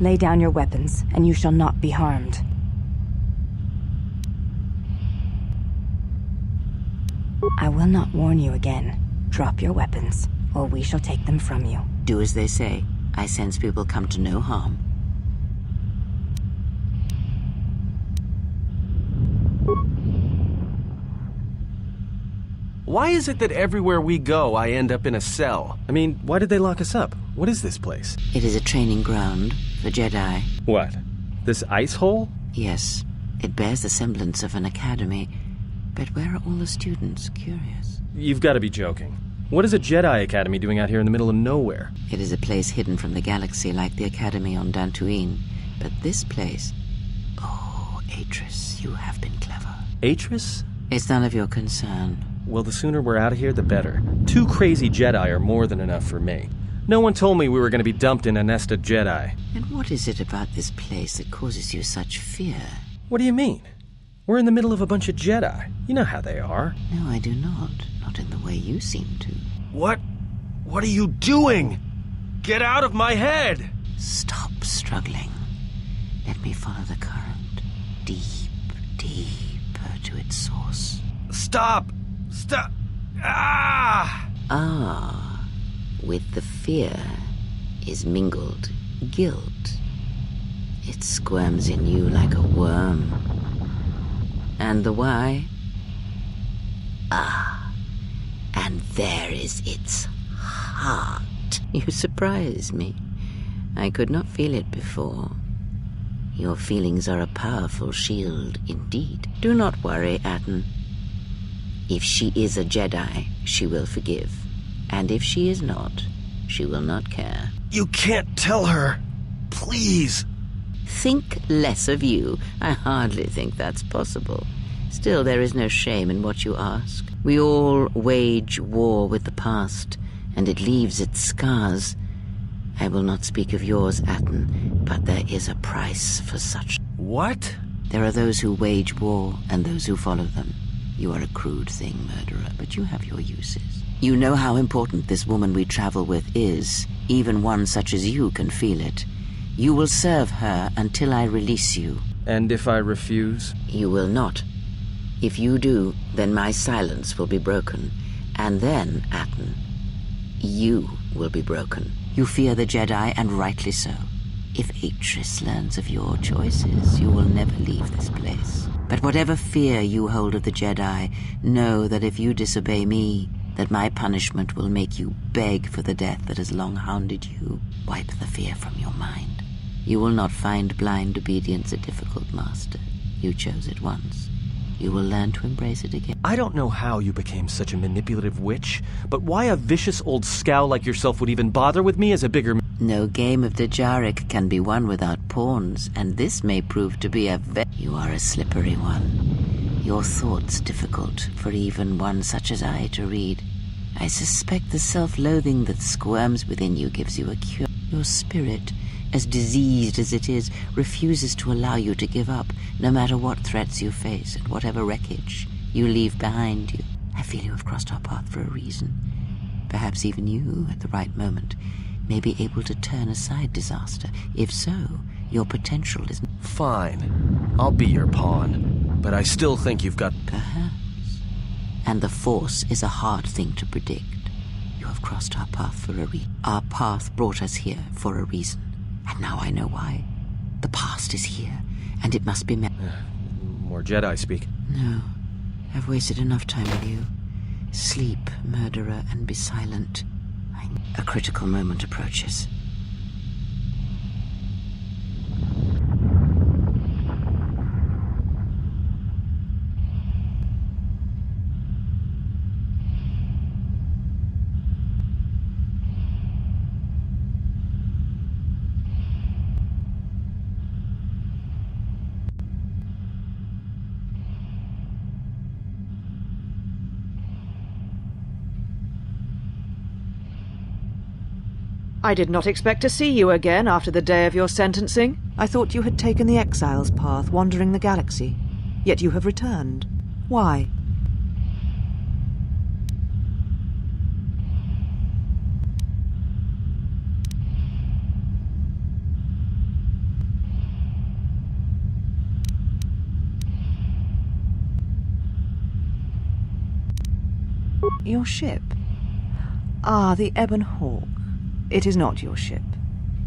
Lay down your weapons, and you shall not be harmed. I will not warn you again. Drop your weapons, or we shall take them from you. Do as they say. I sense we will come to no harm. Why is it that everywhere we go, I end up in a cell? I mean, why did they lock us up? What is this place? It is a training ground for Jedi. What? This ice hole? Yes, it bears the semblance of an academy. But where are all the students? Curious. You've got to be joking. What is a Jedi Academy doing out here in the middle of nowhere? It is a place hidden from the galaxy like the academy on Dxun. But this place... Oh, Atris, you have been clever. Atris? It's none of your concern. Well, the sooner we're out of here, the better. 2 crazy Jedi are more than enough for me. No one told me we were going to be dumped in a nest of Jedi. And what is it about this place that causes you such fear? What do you mean? We're in the middle of a bunch of Jedi. You know how they are. No, I do not. Not in the way you seem to. What? What are you doing? Get out of my head! Stop struggling. Let me follow the current. Deep, deeper to its source. Stop! Stop! Ah! Ah, with the fear is mingled guilt. It squirms in you like a worm. And the why? Ah, and there is its heart. You surprise me. I could not feel it before. Your feelings are a powerful shield indeed. Do not worry, Atton. If she is a Jedi, she will forgive. And if she is not, she will not care. You can't tell her. Please. Think less of you. I hardly think that's possible. Still, there is no shame in what you ask. We all wage war with the past, and it leaves its scars. I will not speak of yours, Atton, but there is a price for such. What? There are those who wage war and those who follow them. You are a crude thing, murderer, but you have your uses. You know how important this woman we travel with is. Even one such as you can feel it. You will serve her until I release you. And if I refuse? You will not. If you do, then my silence will be broken. And then, Atton, you will be broken. You fear the Jedi, and rightly so. If Atris learns of your choices, you will never leave this place. But whatever fear you hold of the Jedi, know that if you disobey me, that my punishment will make you beg for the death that has long hounded you. Wipe the fear from your mind. You will not find blind obedience a difficult master. You chose it once. You will learn to embrace it again. I don't know how you became such a manipulative witch, but why a vicious old scowl like yourself would even bother with me as a bigger... No game of Djarik can be won without pawns, and this may prove to be You are a slippery one. Your thoughts difficult for even one such as I to read. I suspect the self-loathing that squirms within you gives you a cure. Your spirit, as diseased as it is, refuses to allow you to give up, no matter what threats you face and whatever wreckage you leave behind you. I feel you have crossed our path for a reason. Perhaps even you, at the right moment, may be able to turn aside disaster. If so, your potential is... Fine. I'll be your pawn. But I still think you've got... Perhaps. And the Force is a hard thing to predict. You have crossed our path for a reason. Our path brought us here for a reason. And now I know why. The past is here, and it must be met. More Jedi speak. No. I've wasted enough time with you. Sleep, murderer, and be silent. A critical moment approaches. I did not expect to see you again after the day of your sentencing. I thought you had taken the exile's path, wandering the galaxy. Yet you have returned. Why? Your ship? Ah, the Ebon Hawk. It is not your ship.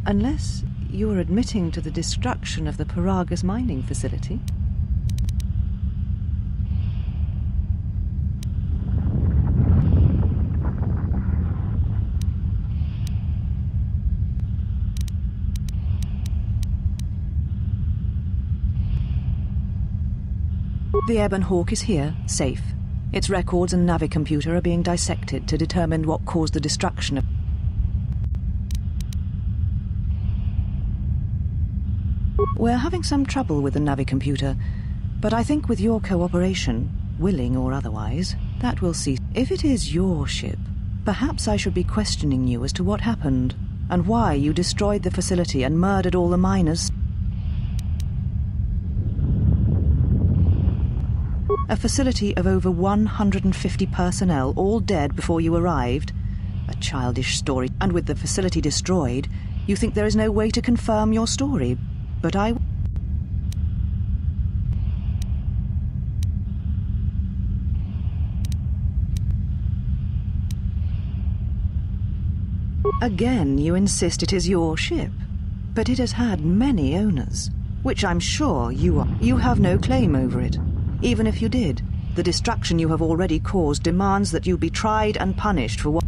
Unless you are admitting to the destruction of the Paragus mining facility. The Ebon Hawk is here, safe. Its records and navicomputer are being dissected to determine what caused the destruction of... We're having some trouble with the navicomputer, but I think with your cooperation, willing or otherwise, that will cease. If it is your ship, perhaps I should be questioning you as to what happened, and why you destroyed the facility and murdered all the miners. A facility of over 150 personnel, all dead before you arrived. A childish story. And with the facility destroyed, you think there is no way to confirm your story. But I... Again, you insist it is your ship. But it has had many owners, which I'm sure you are. You have no claim over it. Even if you did, the destruction you have already caused demands that you be tried and punished for what...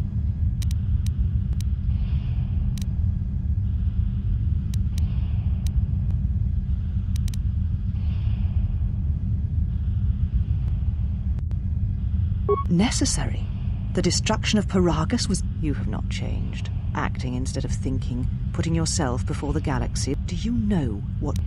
Necessary. The destruction of Paragus was... You have not changed. Acting instead of thinking, putting yourself before the galaxy. Do you know what...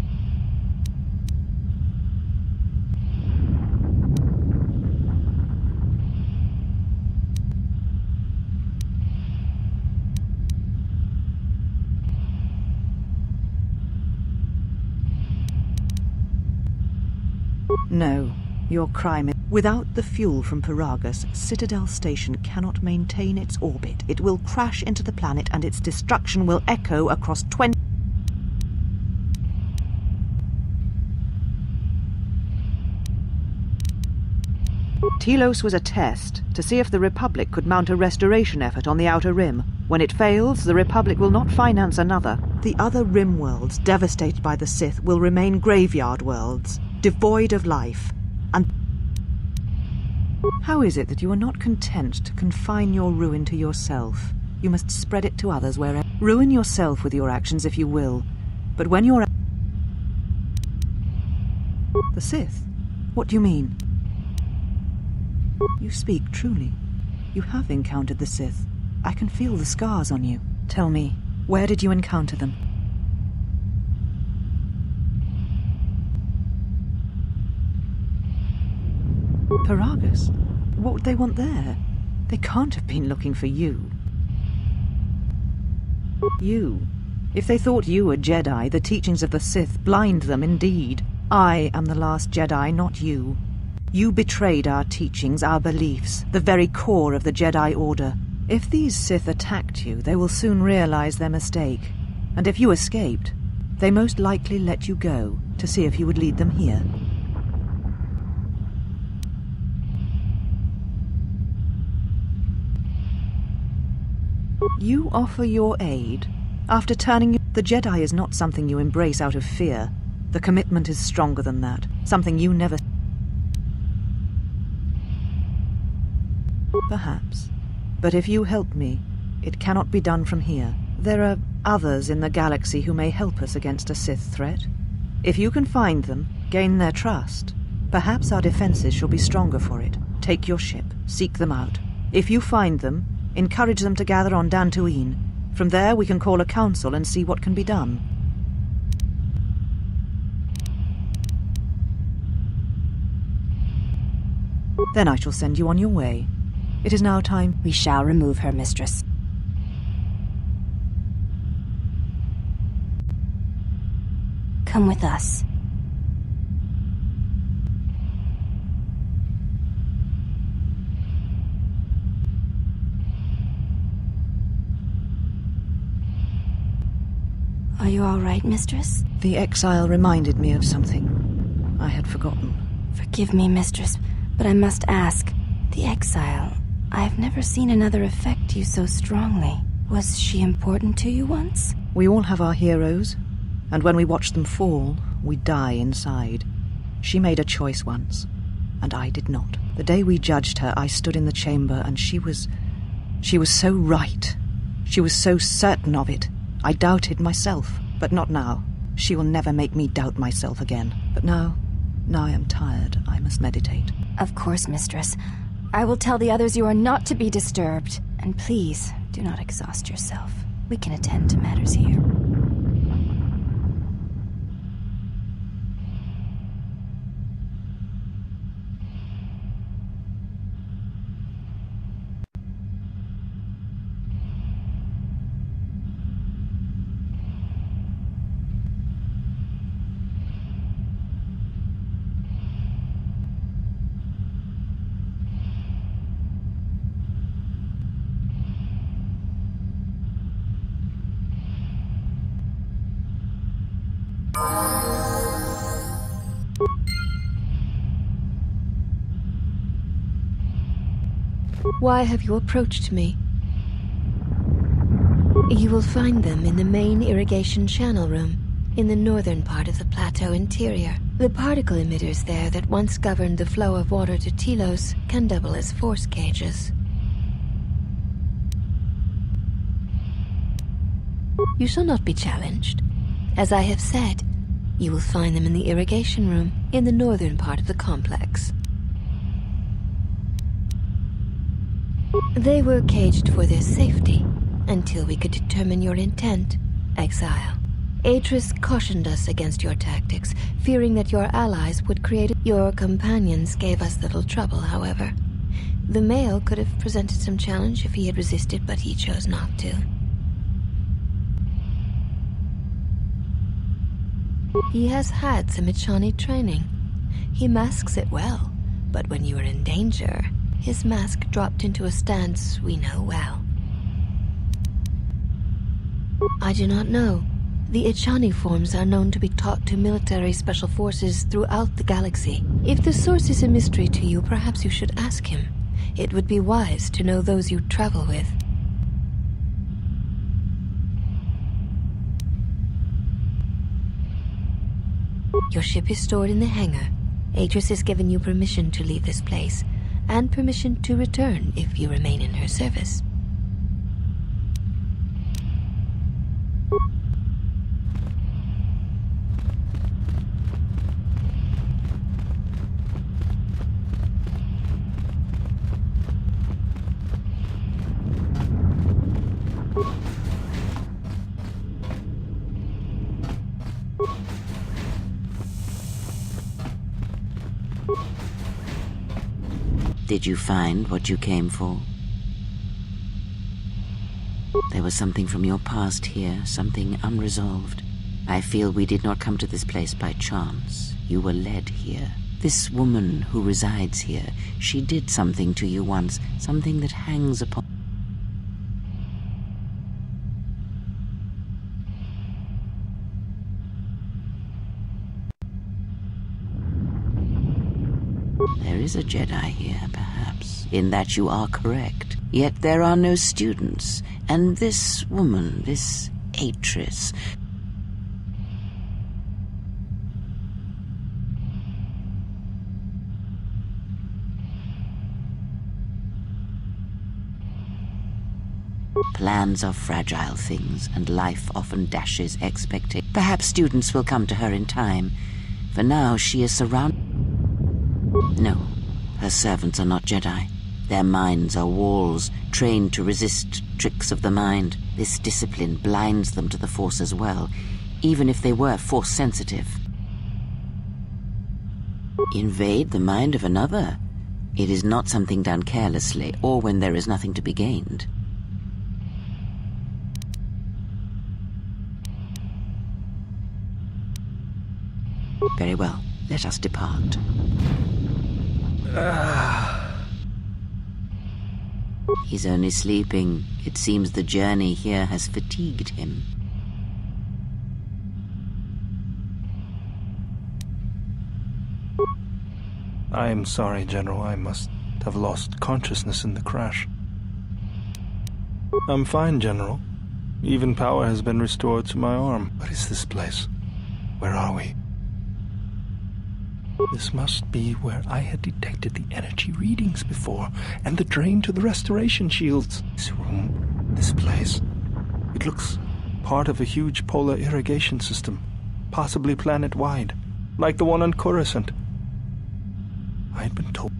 No, your crime is... Without the fuel from Paragus, Citadel Station cannot maintain its orbit. It will crash into the planet and its destruction will echo across 20... Telos was a test to see if the Republic could mount a restoration effort on the Outer Rim. When it fails, the Republic will not finance another. The other Rim worlds, devastated by the Sith, will remain graveyard worlds, devoid of life. And how is it that you are not content to confine your ruin to yourself? You must spread it to others wherever. Ruin yourself with your actions if you will, but when you're... The Sith? What do you mean? You speak truly. You have encountered the Sith. I can feel the scars on you. Tell me, where did you encounter them? Paragus? What would they want there? They can't have been looking for you. You. If they thought you were Jedi, the teachings of the Sith blind them indeed. I am the last Jedi, not you. You betrayed our teachings, our beliefs, the very core of the Jedi Order. If these Sith attacked you, they will soon realize their mistake. And if you escaped, they most likely let you go to see if you would lead them here. You offer your aid after turning you... The Jedi is not something you embrace out of fear. The commitment is stronger than that, something you never... Perhaps. But if you help me, it cannot be done from here. There are others in the galaxy who may help us against a Sith threat. If you can find them, gain their trust, perhaps our defenses shall be stronger for it. Take your ship, seek them out. If you find them, encourage them to gather on Dantooine. From there we can call a council and see what can be done. Then I shall send you on your way. It is now time... We shall remove her, mistress. Come with us. Are you all right, mistress? The exile reminded me of something I had forgotten. Forgive me, mistress, but I must ask. The exile... I've never seen another affect you so strongly. Was she important to you once? We all have our heroes, and when we watch them fall, we die inside. She made a choice once, and I did not. The day we judged her, I stood in the chamber, and she was so right. She was so certain of it. I doubted myself, but not now. She will never make me doubt myself again. But now I am tired. I must meditate. Of course, mistress. I will tell the others you are not to be disturbed. And please, do not exhaust yourself. We can attend to matters here. Why have you approached me? You will find them in the main irrigation channel room, in the northern part of the plateau interior. The particle emitters there that once governed the flow of water to Telos can double as force cages. You shall not be challenged. As I have said, you will find them in the irrigation room, in the northern part of the complex. They were caged for their safety, until we could determine your intent, exile. Atris cautioned us against your tactics, fearing that your allies would create... Your companions gave us little trouble, however. The male could have presented some challenge if he had resisted, but he chose not to. He has had some Echani training. He masks it well, but when you are in danger, his mask dropped into a stance we know well. I do not know. The Echani forms are known to be taught to military special forces throughout the galaxy. If the source is a mystery to you, perhaps you should ask him. It would be wise to know those you travel with. Your ship is stored in the hangar. Atris has given you permission to leave this place, and permission to return if you remain in her service. Did you find what you came for? There was something from your past here, something unresolved. I feel we did not come to this place by chance. You were led here. This woman who resides here, she did something to you once, something that hangs upon... There is a Jedi here, perhaps, in that you are correct. Yet there are no students, and this woman, this Atris... Plans are fragile things, and life often dashes expectations. Perhaps students will come to her in time. For now, she is surrounded... No, her servants are not Jedi. Their minds are walls, trained to resist tricks of the mind. This discipline blinds them to the Force as well, even if they were Force-sensitive. Invade the mind of another? It is not something done carelessly, or when there is nothing to be gained. Very well, let us depart. He's only sleeping. It seems the journey here has fatigued him. I'm sorry, General. I must to have lost consciousness in the crash. I'm fine, General. Even power has been restored to my arm. What is this place? Where are we? This must be where I had detected the energy readings before, and the drain to the restoration shields. This room, this place. It looks part of a huge polar irrigation system, possibly planet-wide, like the one on Coruscant. I had been told.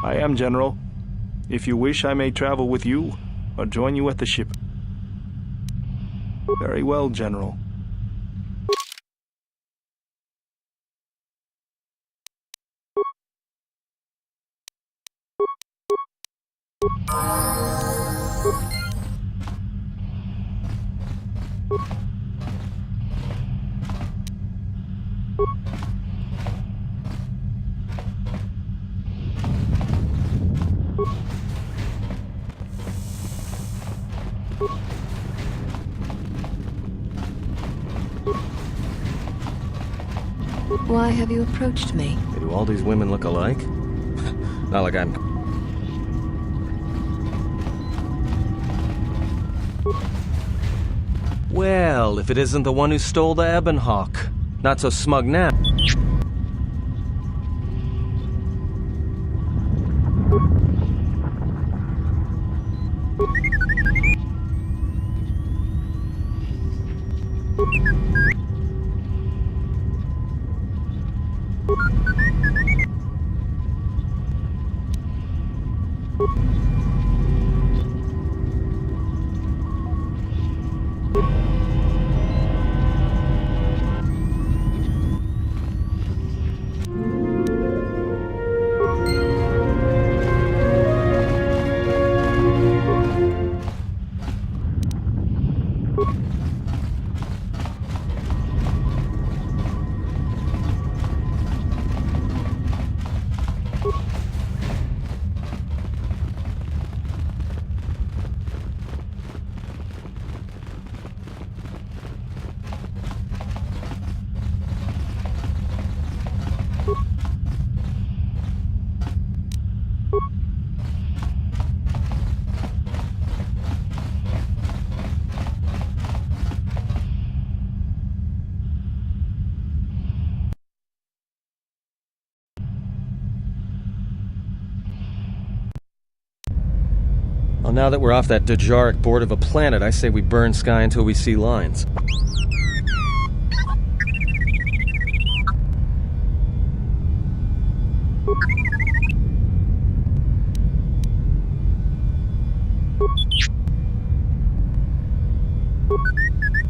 I am, General. If you wish, I may travel with you, or join you at the ship. Very well, General. Why have you approached me? Do all these women look alike? Not like I'm... Well, if it isn't the one who stole the Ebonhawk. Not so smug now. Well, now that we're off that Djaric board of a planet, I say we burn sky until we see lines.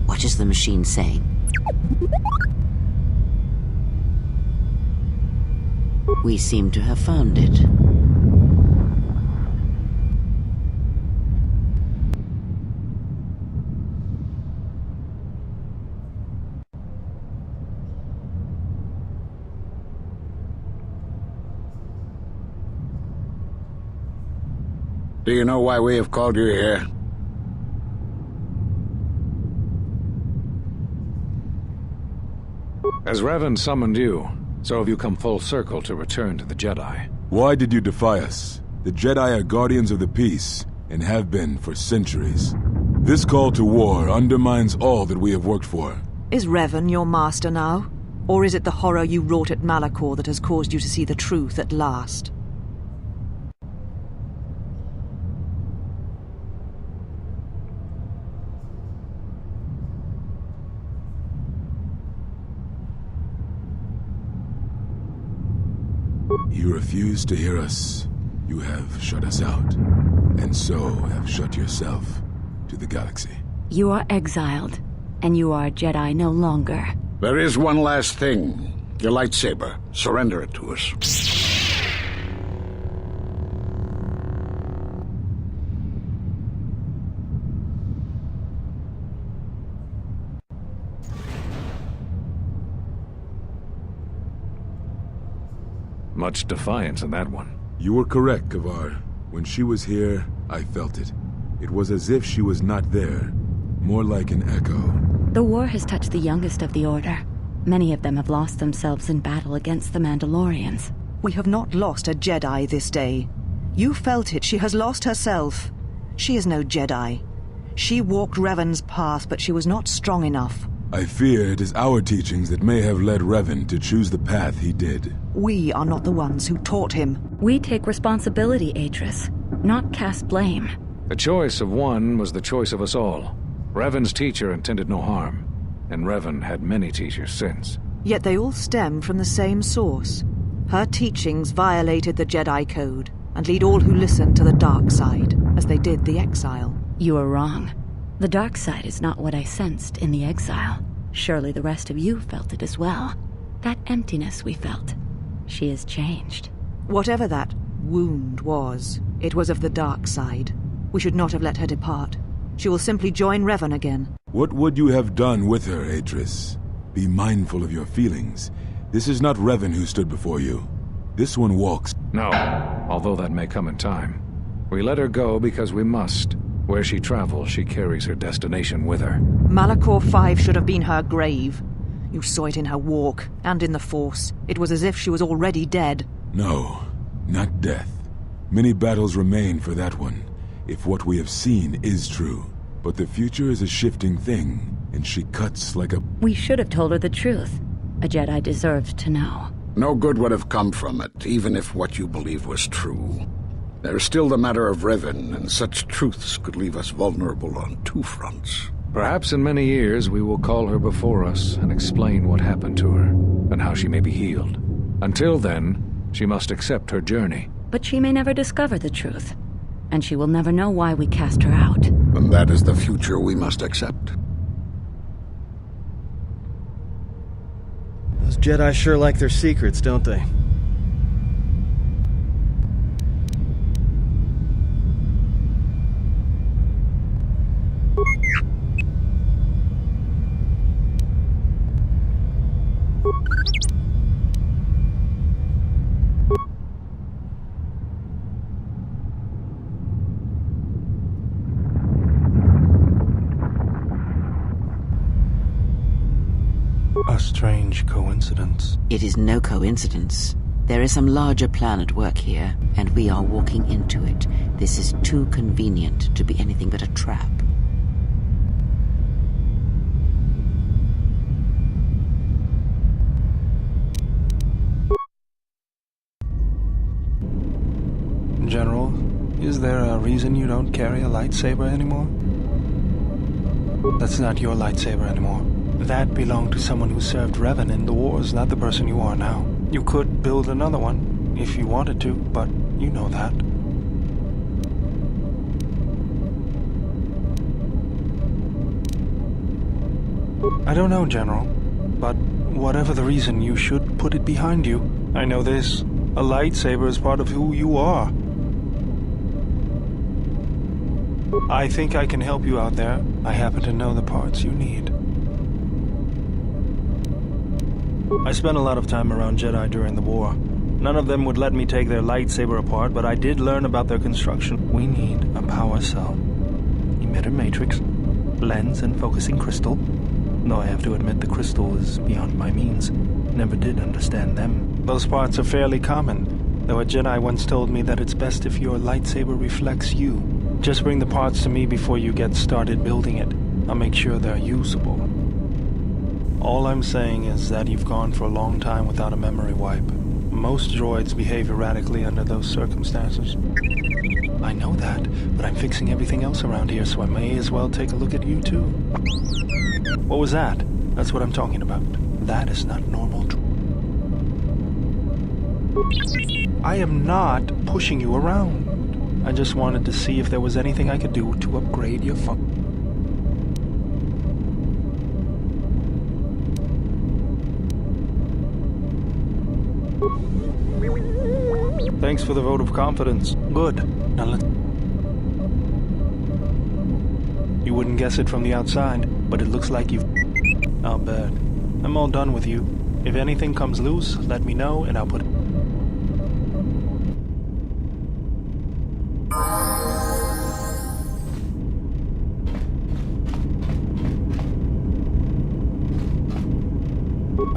What is the machine saying? We seem to have found it. Do you know why we have called you here? As Revan summoned you, so have you come full circle to return to the Jedi. Why did you defy us? The Jedi are guardians of the peace, and have been for centuries. This call to war undermines all that we have worked for. Is Revan your master now? Or is it the horror you wrought at Malachor that has caused you to see the truth at last? You refuse to hear us. You have shut us out, and so have shut yourself to the galaxy. You are exiled, and you are a Jedi no longer. There is one last thing. Your lightsaber. Surrender it to us. Much defiance in that one. You were correct, Kavar. When she was here, I felt it. It was as if she was not there. More like an echo. The war has touched the youngest of the Order. Many of them have lost themselves in battle against the Mandalorians. We have not lost a Jedi this day. You felt it. She has lost herself. She is no Jedi. She walked Revan's path, but she was not strong enough. I fear it is our teachings that may have led Revan to choose the path he did. We are not the ones who taught him. We take responsibility, Atris, not cast blame. The choice of one was the choice of us all. Revan's teacher intended no harm, and Revan had many teachers since. Yet they all stem from the same source. Her teachings violated the Jedi Code and lead all who listen to the dark side, as they did the Exile. You are wrong. The dark side is not what I sensed in the exile. Surely the rest of you felt it as well. That emptiness we felt. She has changed. Whatever that wound was, it was of the dark side. We should not have let her depart. She will simply join Revan again. What would you have done with her, Atris? Be mindful of your feelings. This is not Revan who stood before you. This one walks. No, although that may come in time. We let her go because we must. Where she travels, she carries her destination with her. Malachor 5 should have been her grave. You saw it in her walk, and in the Force. It was as if she was already dead. No, not death. Many battles remain for that one, if what we have seen is true. But the future is a shifting thing, and she cuts like a... We should have told her the truth. A Jedi deserved to know. No good would have come from it, even if what you believed was true. There's still the matter of Revan, and such truths could leave us vulnerable on two fronts. Perhaps in many years we will call her before us and explain what happened to her, and how she may be healed. Until then, she must accept her journey. But she may never discover the truth, and she will never know why we cast her out. And that is the future we must accept. Those Jedi sure like their secrets, don't they? A strange coincidence. It is no coincidence. There is some larger plan at work here, and we are walking into it. This is too convenient to be anything but a trap. General, is there a reason you don't carry a lightsaber anymore? That's not your lightsaber anymore. That belonged to someone who served Revan in the wars, not the person you are now. You could build another one, if you wanted to, but you know that. I don't know, General, but whatever the reason, you should put it behind you. I know this. A lightsaber is part of who you are. I think I can help you out there. I happen to know the parts you need. I spent a lot of time around Jedi during the war. None of them would let me take their lightsaber apart, but I did learn about their construction. We need a power cell, emitter matrix, lens and focusing crystal. Though I have to admit the crystal is beyond my means. Never did understand them. Those parts are fairly common, though a Jedi once told me that it's best if your lightsaber reflects you. Just bring the parts to me before you get started building it. I'll make sure they're usable. All I'm saying is that you've gone for a long time without a memory wipe. Most droids behave erratically under those circumstances. I know that, but I'm fixing everything else around here, so I may as well take a look at you too. What was that? That's what I'm talking about. That is not normal. I am not pushing you around. I just wanted to see if there was anything I could do to upgrade your fun. Thanks for the vote of confidence. Good. Now let's... You wouldn't guess it from the outside, but it looks like you've... I'll bet. I'm all done with you. If anything comes loose, let me know and I'll put it...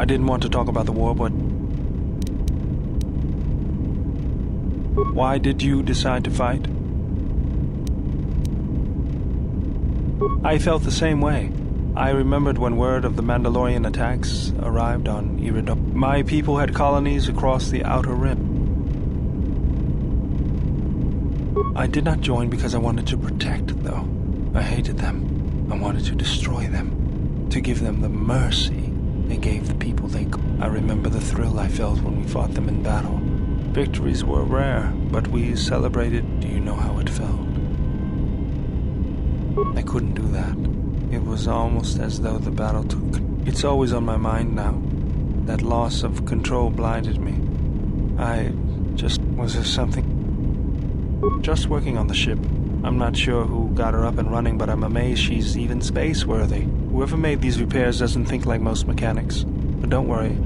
I didn't want to talk about the war, but... Why did you decide to fight? I felt the same way. I remembered when word of the Mandalorian attacks arrived on Iridon. My people had colonies across the Outer Rim. I did not join because I wanted to protect, though. I hated them. I wanted to destroy them. To give them the mercy they gave the people they... I remember the thrill I felt when we fought them in battle. Victories were rare, but we celebrated. Do you know how it felt? I couldn't do that. It was almost as though the battle took... It's always on my mind now. That loss of control blinded me. Was there something... Just working on the ship. I'm not sure who got her up and running, but I'm amazed she's even space-worthy. Whoever made these repairs doesn't think like most mechanics. But don't worry.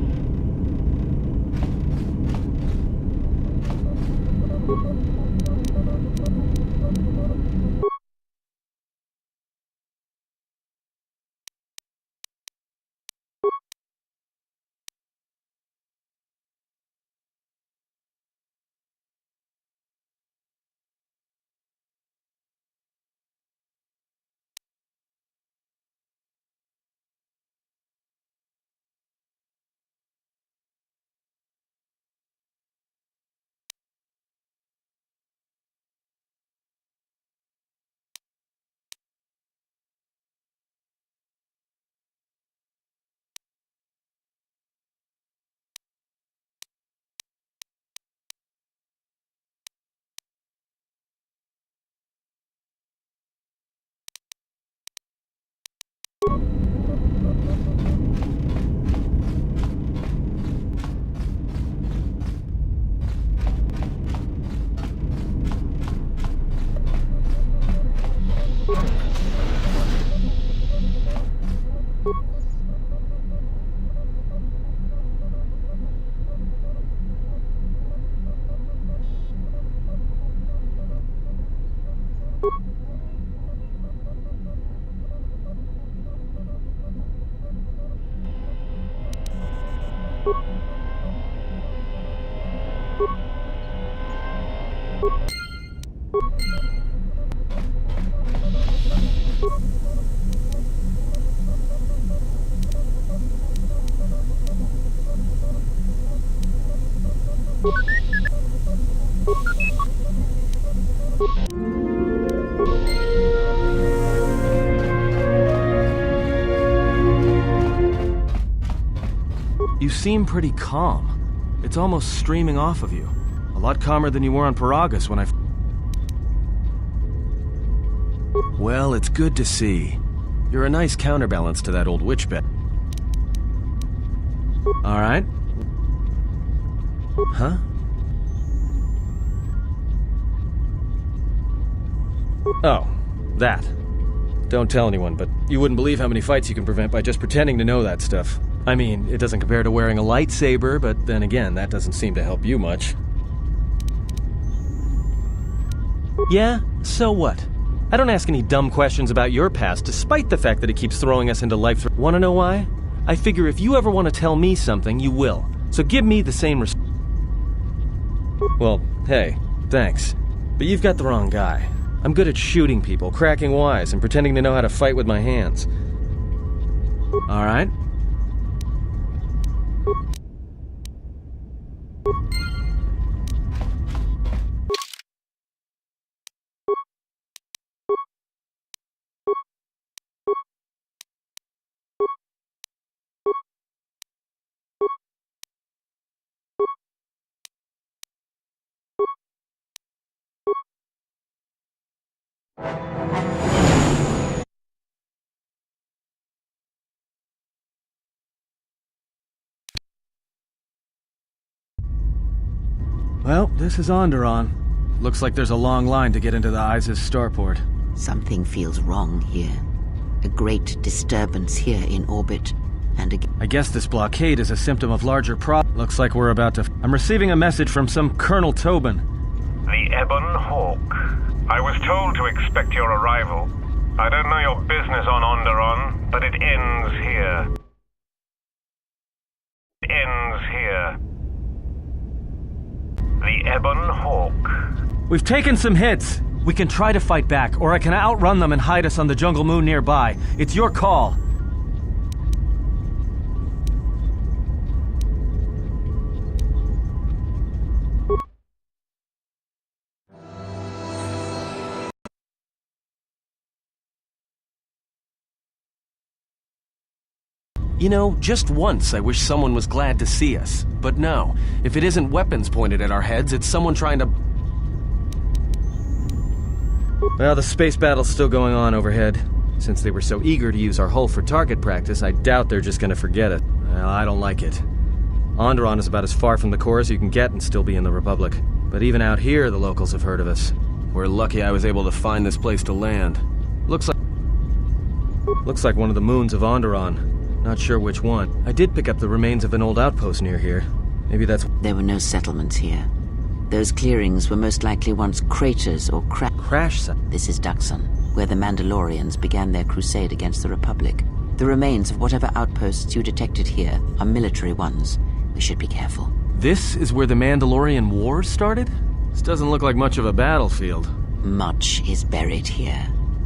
You seem pretty calm. It's almost streaming off of you. A lot calmer than you were on Paragus when I... Well, it's good to see. You're a nice counterbalance to that old witch bet. Alright. Huh? Oh, that. Don't tell anyone, but you wouldn't believe how many fights you can prevent by just pretending to know that stuff. I mean, it doesn't compare to wearing a lightsaber, but then again, that doesn't seem to help you much. Yeah? So what? I don't ask any dumb questions about your past, despite the fact that it keeps throwing us into life. Wanna know why? I figure if you ever want to tell me something, you will. So give me the same Well, hey, thanks. But you've got the wrong guy. I'm good at shooting people, cracking wise, and pretending to know how to fight with my hands. Alright? Well, this is Onderon. Looks like there's a long line to get into the Isis starport. Something feels wrong here. A great disturbance here in orbit, and I guess this blockade is a symptom of larger Looks like we're about to... I'm receiving a message from some Colonel Tobin. The Ebon Hawk. I was told to expect your arrival. I don't know your business on Onderon, but it ends here. ends here. The Ebon Hawk. We've taken some hits. We can try to fight back, or I can outrun them and hide us on the jungle moon nearby. It's your call. You know, just once I wish someone was glad to see us. But no, if it isn't weapons pointed at our heads, it's someone trying to... Well, the space battle's still going on overhead. Since they were so eager to use our hull for target practice, I doubt they're just gonna forget it. Well, I don't like it. Onderon is about as far from the core as you can get and still be in the Republic. But even out here, the locals have heard of us. We're lucky I was able to find this place to land. Looks like one of the moons of Onderon. Not sure which one. I did pick up the remains of an old outpost near here. Maybe that's... There were no settlements here. Those clearings were most likely once craters or crash sites. This is Dxun, where the Mandalorians began their crusade against the Republic. The remains of whatever outposts you detected here are military ones. We should be careful. This is where the Mandalorian Wars started? This doesn't look like much of a battlefield. Much is buried here,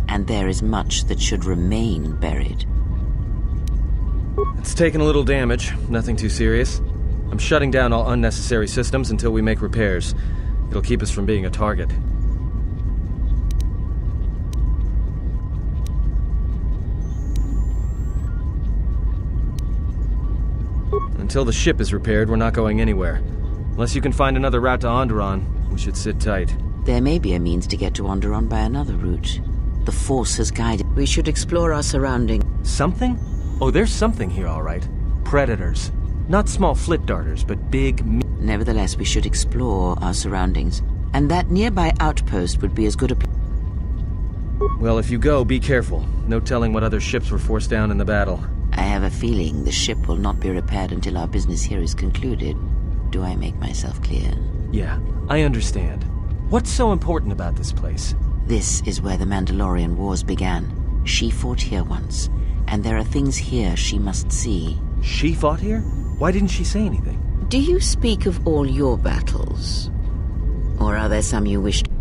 and there is much that should remain buried. It's taken a little damage, nothing too serious. I'm shutting down all unnecessary systems until we make repairs. It'll keep us from being a target. Until the ship is repaired, we're not going anywhere. Unless you can find another route to Onderon, we should sit tight. There may be a means to get to Onderon by another route. The Force has guided. We should explore our surroundings. Something? Oh, there's something here, all right. Predators. Not small flit darters, but big... Nevertheless, we should explore our surroundings. And that nearby outpost would be as good a... Well, if you go, be careful. No telling what other ships were forced down in the battle. I have a feeling the ship will not be repaired until our business here is concluded. Do I make myself clear? Yeah, I understand. What's so important about this place? This is where the Mandalorian Wars began. She fought here once. And there are things here she must see. She fought here? Why didn't she say anything? Do you speak of all your battles? Or are there some you wish to...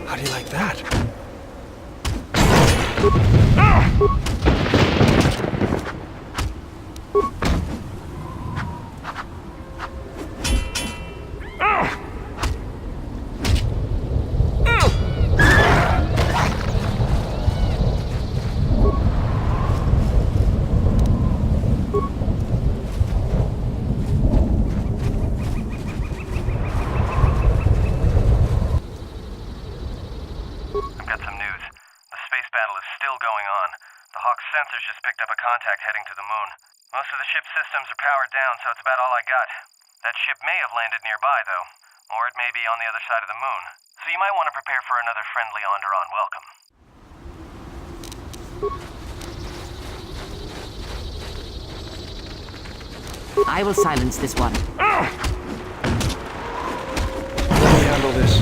How do you like that? sensors just picked up a contact heading to the moon. Most of the ship's systems are powered down, so it's about all I got. That ship may have landed nearby, though. Or it may be on the other side of the moon. So you might want to prepare for another friendly Onderon welcome. I will silence this one. Let me handle this.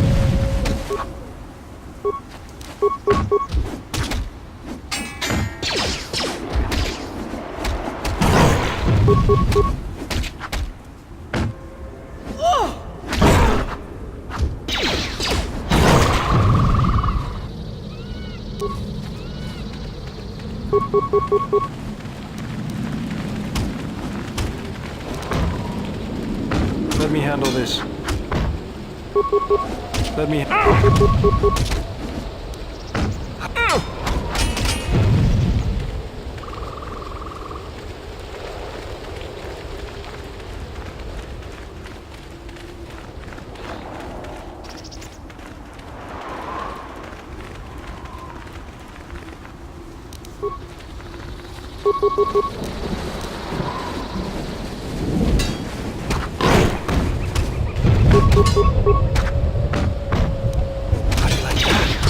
Let me handle this. Let me...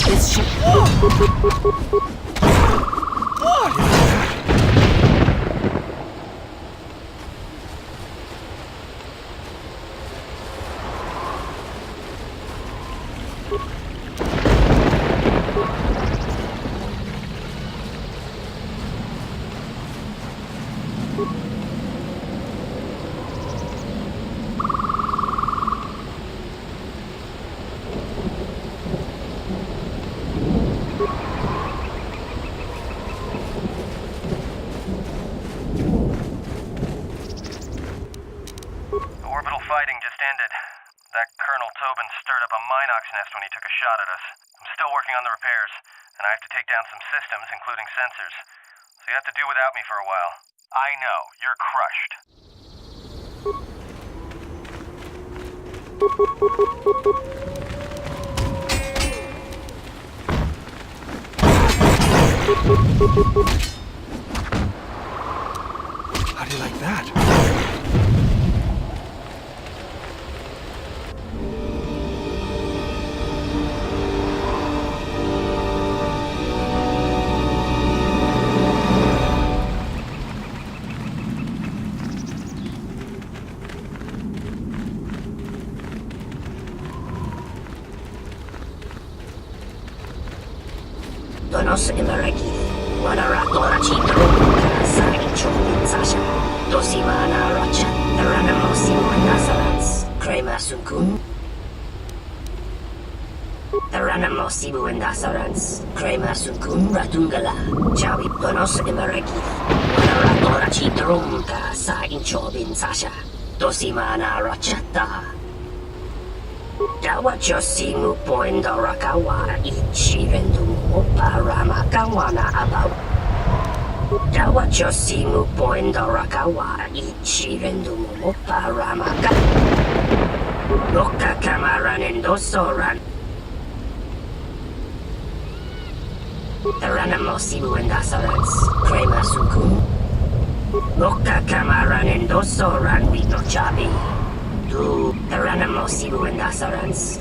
This ship... Orbital fighting just ended. That Colonel Tobin stirred up a Minox nest when he took a shot at us. I'm still working on the repairs, and I have to take down some systems, including sensors. So you have to do without me for a while. I know, you're crushed. How do you like that? Donos emeregi, wanaratora chitro, sari chobin sasha, dosimana rocha, ranamos Nazarans, crema sunkun. Ranamos Nazarans, crema sunkun ratungala, chawi donos emeregi, wanaratora chitro, sari chobin sasha, dosimana rochata. Dawa Josimu Poindo Rakawa Ichirendu Oparama Kawana about Dawa Josimu Poindo Rakawa Ichirendu Oparama Loka Kamaran and Dosoran Ranamosimu and Asarans Crema Sukun Loka Kamaran and Dosoran Wito Chabi to the Ranamosimu and Asarans.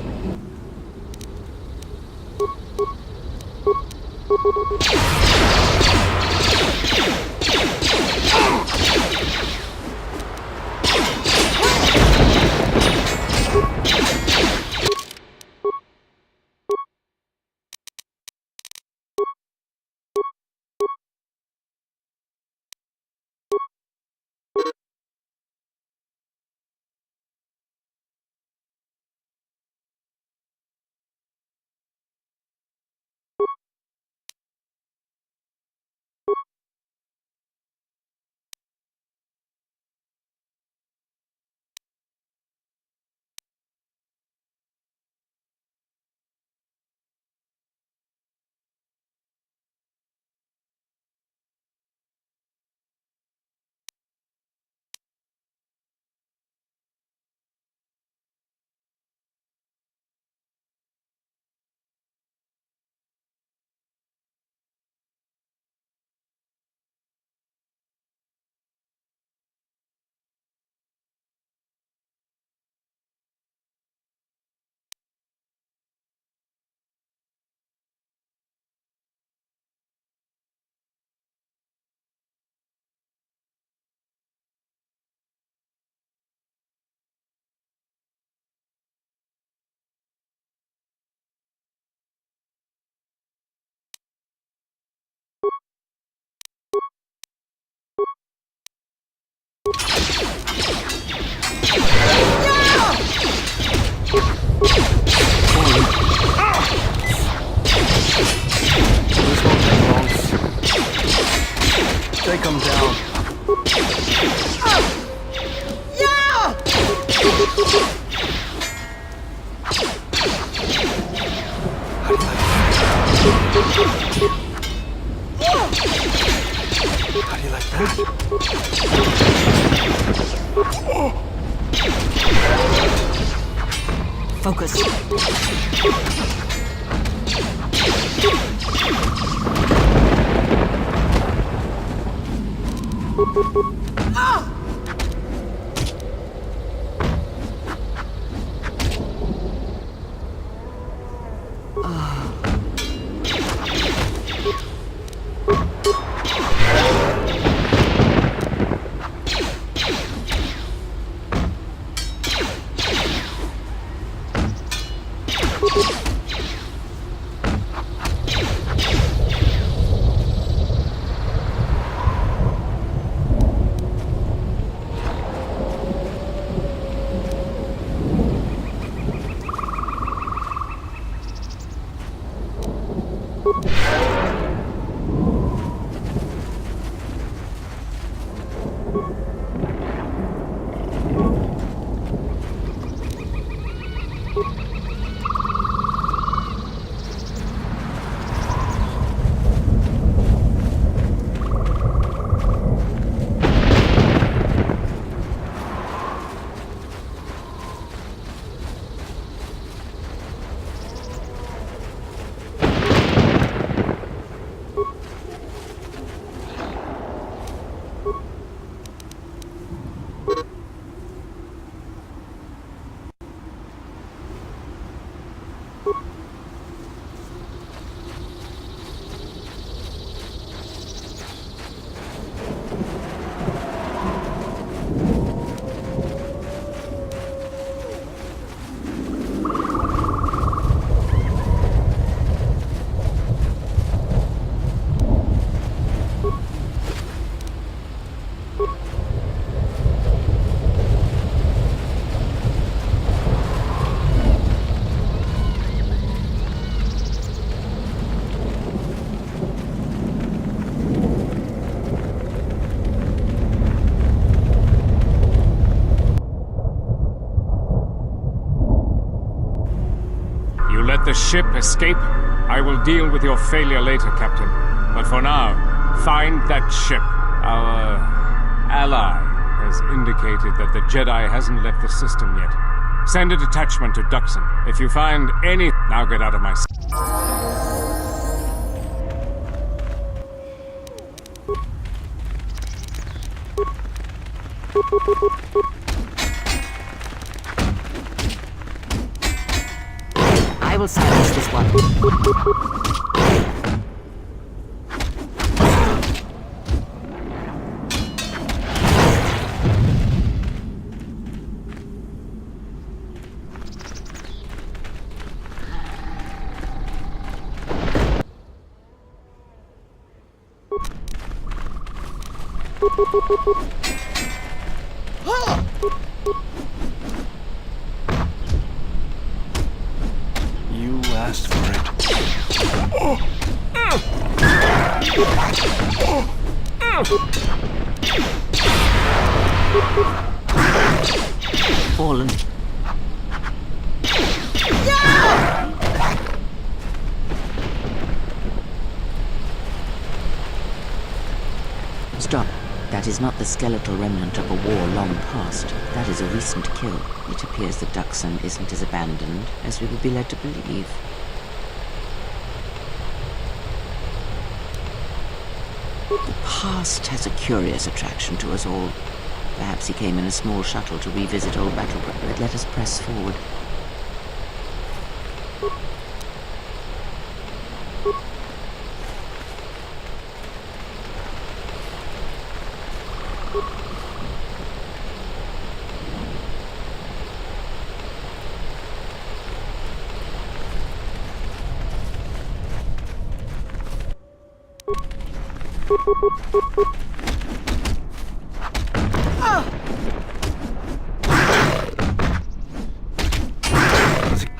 This won't take long. Take him down. How do you like that? Focus. Let the ship escape. I will deal with your failure later, Captain. But for now, find that ship. Our ally has indicated that the Jedi hasn't left the system yet. Send a detachment to Dxun. If you find any... Now get out of my... I will silence this one. You asked for it. Fallen. Stop. That is not the skeletal remnant of a war long past. That is a recent kill. It appears that Dxun isn't as abandoned as we would be led to believe. The past has a curious attraction to us all. Perhaps he came in a small shuttle to revisit old battleground, but let us press forward.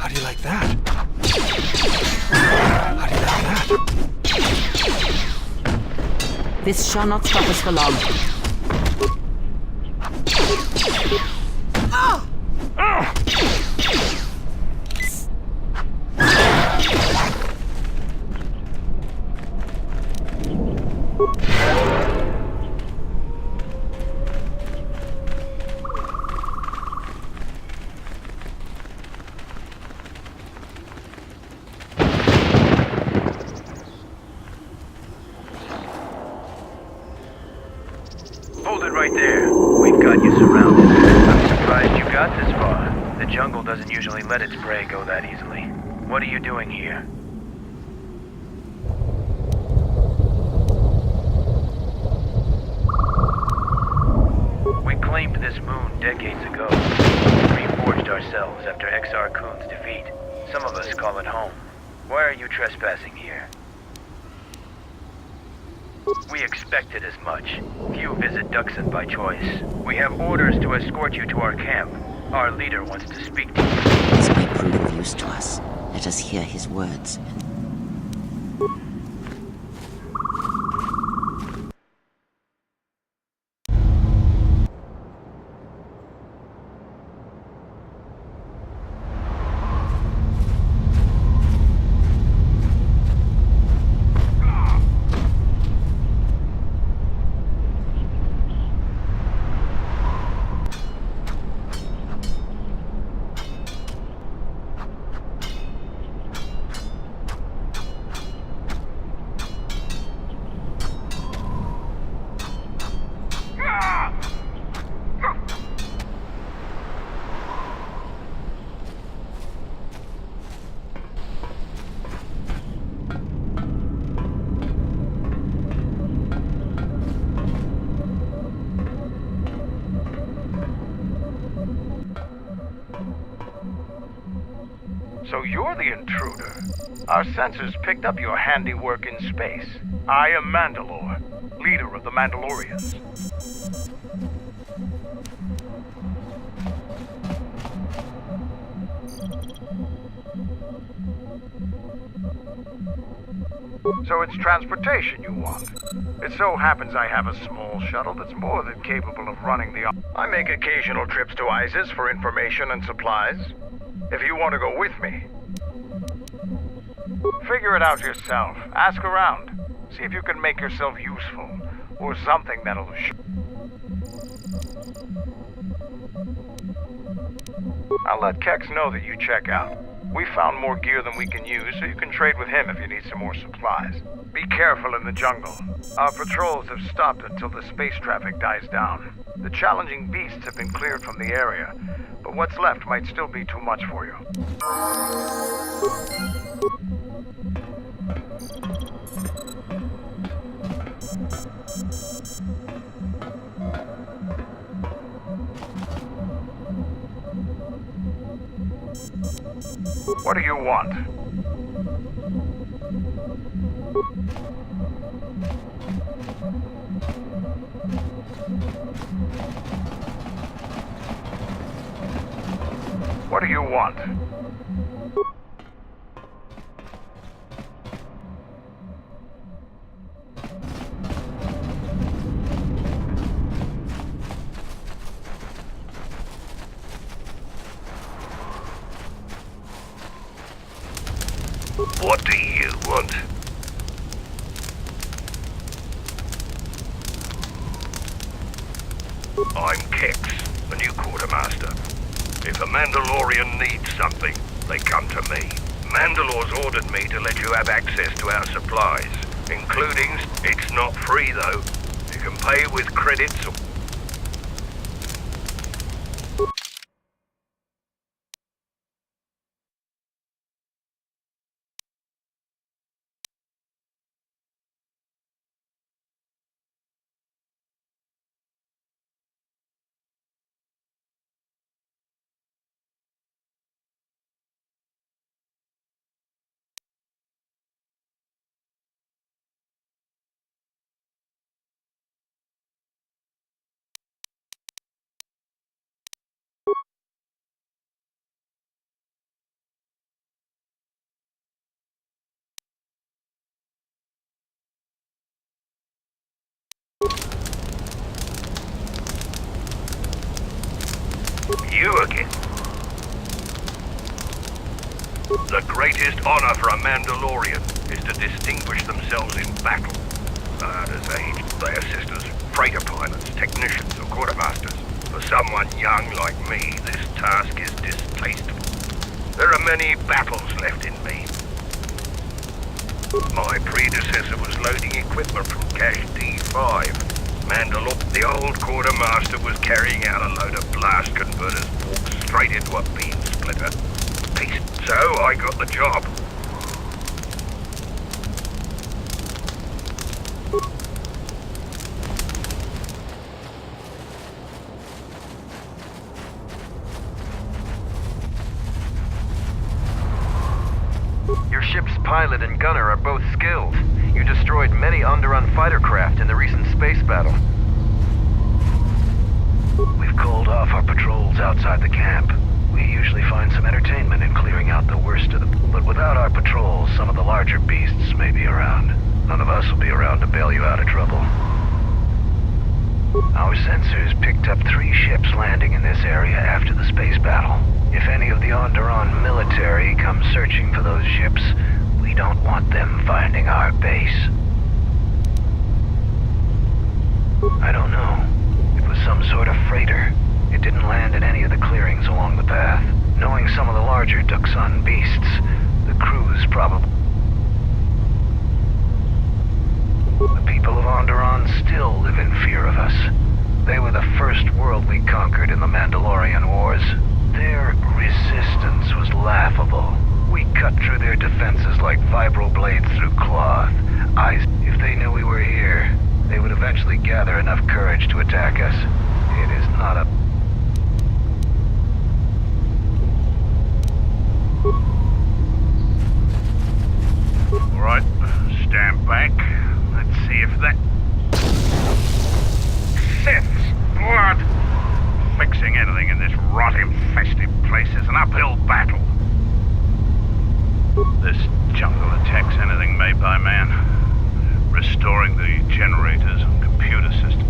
How do you like that? How do you like that? This shall not stop us for long. Hold it right there. We've got you surrounded. I'm surprised you got this far. The jungle doesn't usually let its prey go that easily. What are you doing here? We claimed this moon decades ago. We reforged ourselves after Exar Kun's defeat. Some of us call it home. Why are you trespassing here? We expected as much. Few visit Dxun by choice. We have orders to escort you to our camp. Our leader wants to speak to you. This may prove of use to us. Let us hear his words. So you're the intruder. Our sensors picked up your handiwork in space. I am Mandalore, leader of the Mandalorians. So it's transportation you want. It so happens I have a small shuttle that's more than capable of running the... I make occasional trips to ISIS for information and supplies. If you want to go with me, figure it out yourself. Ask around. See if you can make yourself useful. Or something that'll I'll let Kex know that you check out. We found more gear than we can use, so you can trade with him if you need some more supplies. Be careful in the jungle. Our patrols have stopped until the space traffic dies down. The challenging beasts have been cleared from the area, but what's left might still be too much for you. What do you want? What do you want? What do you want? I'm Kex, the new quartermaster. If a Mandalorian needs something, they come to me. Mandalore's ordered me to let you have access to our supplies, including... It's not free, though. You can pay with credits or... you again. The greatest honor for a Mandalorian is to distinguish themselves in battle. As age, they assist as freighter pilots, technicians, or quartermasters. For someone young like me, this task is distasteful. There are many battles left in me. My predecessor was loading equipment from Cache D5. Mandalore, the old quartermaster, was carrying out a load of blast converters walked straight into a beam splitter. So I got the job. Your ship's pilot and gunner are both skilled. You destroyed many Onderon fighter craft in the recent space battle. We've called off our patrols outside the camp. We usually find some entertainment in clearing out the worst of them. But without our patrols, some of the larger beasts may be around. None of us will be around to bail you out of trouble. Our sensors picked up 3 ships landing in this area after the space battle. If any of the Onderon military come searching for those ships, we don't want them finding our base. I don't know. It was some sort of freighter. It didn't land in any of the clearings along the path. Knowing some of the larger Dxun beasts, the crews probably... The people of Onderon still live in fear of us. They were the first world we conquered in the Mandalorian Wars. Their resistance was laughable. We cut through their defenses like vibroblades through cloth. If they knew we were here, they would eventually gather enough courage to attack us. It is not a... Alright, stand back. Let's see if that... Sith's blood! Fixing anything in this rot-infested place is an uphill battle. This jungle attacks anything made by man, restoring the generators and computer system.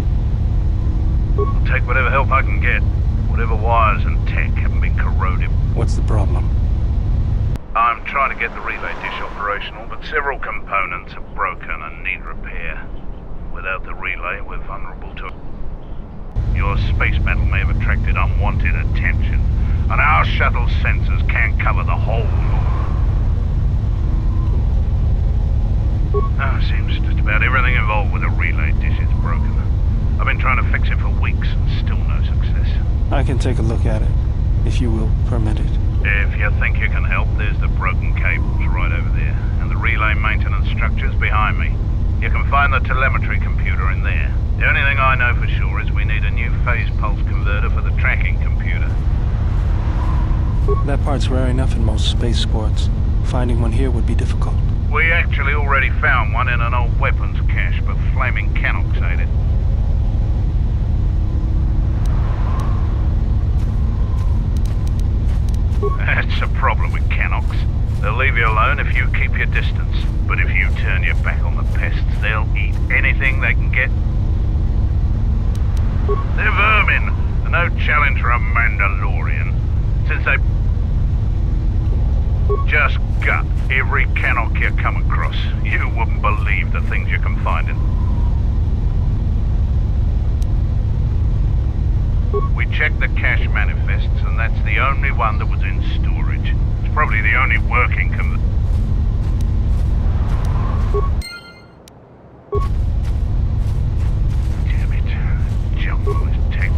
I'll take whatever help I can get. Whatever wires and tech haven't been corroded. What's the problem? I'm trying to get the relay dish operational, but several components are broken and need repair. Without the relay, we're vulnerable to it. Your space battle may have attracted unwanted attention, and our shuttle sensors can't cover the whole It seems just about everything involved with a relay dish is broken. I've been trying to fix it for weeks and still no success. I can take a look at it, if you will permit it. If you think you can help, there's the broken cables right over there, and the relay maintenance structures behind me. You can find the telemetry computer in there. The only thing I know for sure is we need a new phase pulse converter for the tracking computer. That part's rare enough in most spaceports. Finding one here would be difficult. We actually already found one in an old weapons cache, but flaming Canox ate it. That's the problem with Canox. They'll leave you alone if you keep your distance. But if you turn your back on the pests, they'll eat anything they can get. They're vermin, and no challenge for a Mandalorian. Since they just gut every Canox you come across, you wouldn't believe the things you can find in. We checked the cache manifests, and that's the only one that was in storage. It's probably the only working Damn it. Jungle is tech.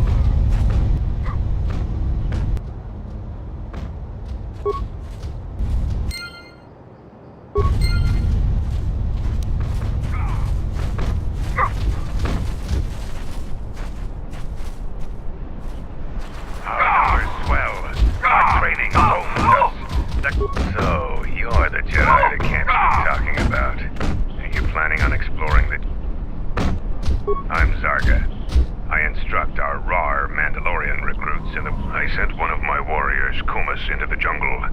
So, you're the Jedi the camp's been talking about. And you're planning on exploring the... I'm Zarga. I instruct our raw Mandalorian recruits in the... I sent one of my warriors, Kumas, into the jungle.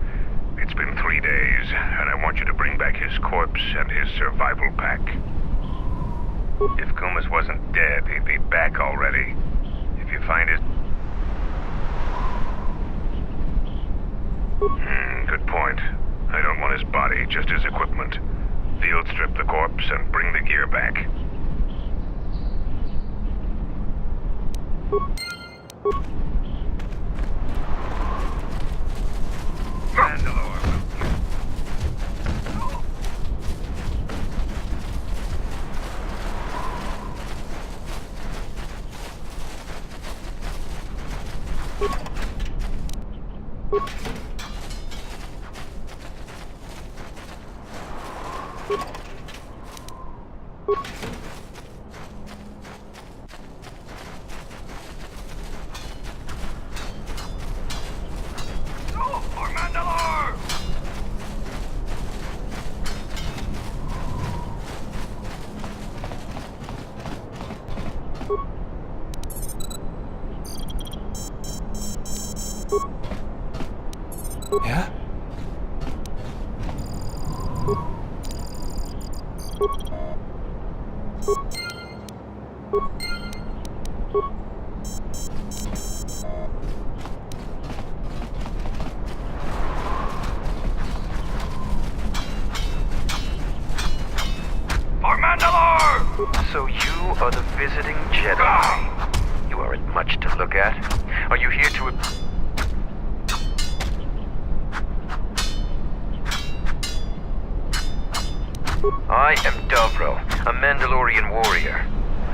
It's been 3 days, and I want you to bring back his corpse and his survival pack. If Kumas wasn't dead, he'd be back already. If you find his... Good point. I don't want his body, just his equipment. Field strip the corpse and bring the gear back. Yeah? So you are the visiting Jedi. You aren't much to look at. Are you here to... I am Davro, a Mandalorian warrior.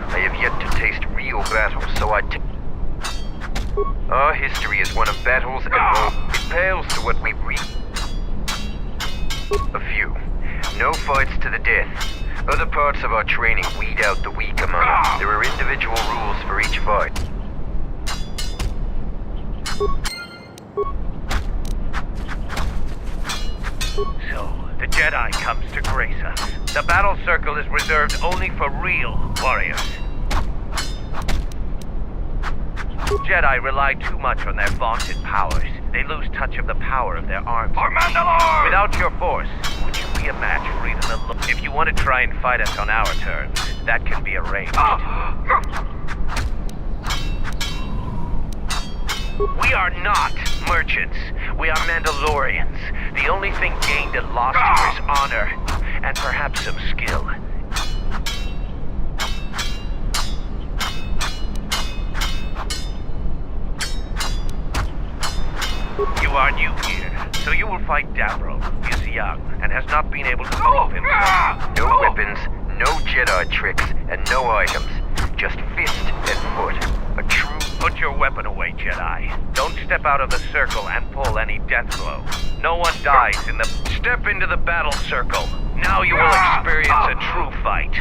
I have yet to taste real battle, so Our history is one of battles and war. It pales to what we read. A few. No fights to the death. Other parts of our training weed out the weak among us. There are individual rules for each fight. So, the Jedi comes to grace us. The battle circle is reserved only for real warriors. Jedi rely too much on their vaunted powers. They lose touch of the power of their arms. For Mandalore! Without your force, would you be a match for even a look? If you want to try and fight us on our terms, that can be arranged. We are not merchants. We are Mandalorians. The only thing gained and lost here is honor, and perhaps some skill. You are new here, so you will fight Davro. He is young, and has not been able to prove himself. No weapons, no Jedi tricks, and no items. Just fist and foot. A true... Put your weapon away, Jedi. Don't step out of the circle and pull any death blow. No one dies in the... Step into the battle circle. Now you will experience a true fight.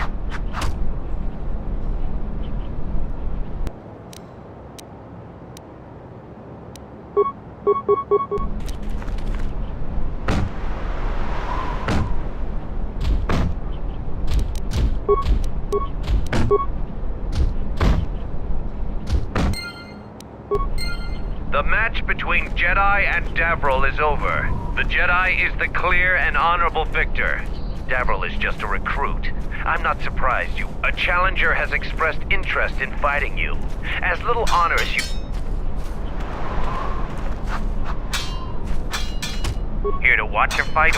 The match between Jedi and Davril is over. The Jedi is the clear and honorable victor. Davril is just a recruit. I'm not surprised a challenger has expressed interest in fighting you. As little honor as you... Here to watch a fight?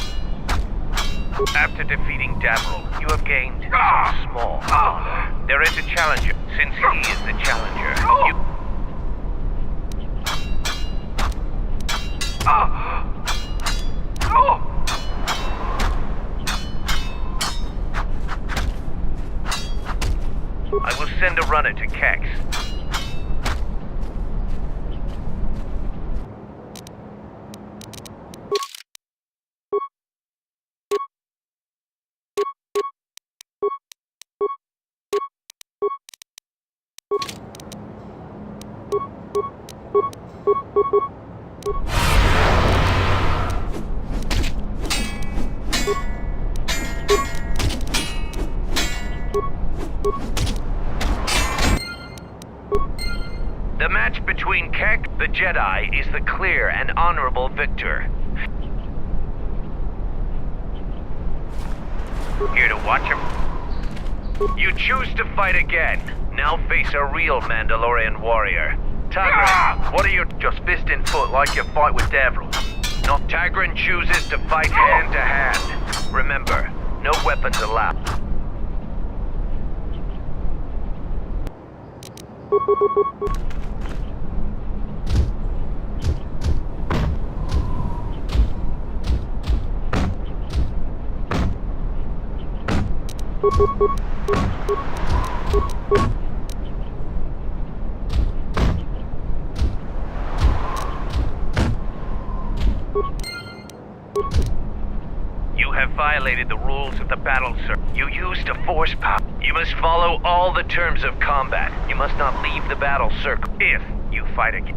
After defeating Davril, you have gained some small honor. There is a challenger. Since he is the challenger, you... I will send a runner to Kex. The match between Keck, the Jedi, is the clear and honorable victor. Here to watch him? You choose to fight again. Now face a real Mandalorian warrior. Tagrin, what are you... Just fist and foot like your fight with Davril. Noctagrin chooses to fight hand to hand. Remember, no weapons allowed. You have violated the rules of the battle, sir. You used a force power. You must follow all the terms of combat. You must not leave the battle circle if you fight again.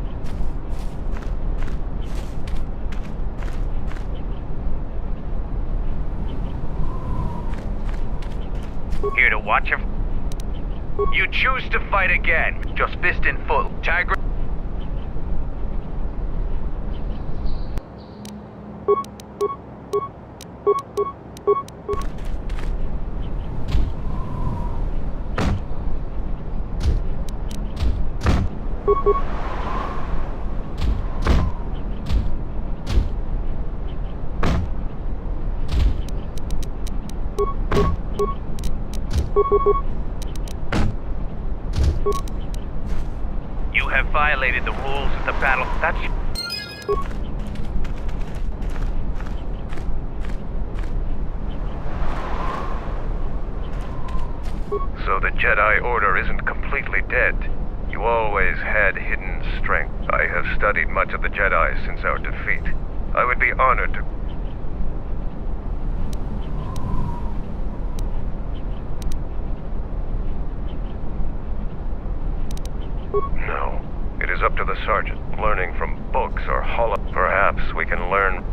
Here to watch him. You choose to fight again. Just fist in full. Tiger. You have violated the rules of the battle. That's... So the Jedi Order isn't completely dead. You always had hidden strength. I have studied much of the Jedi since our defeat. I would be honored to... No. It is up to the Sergeant. Learning from books or hollow... Perhaps we can learn...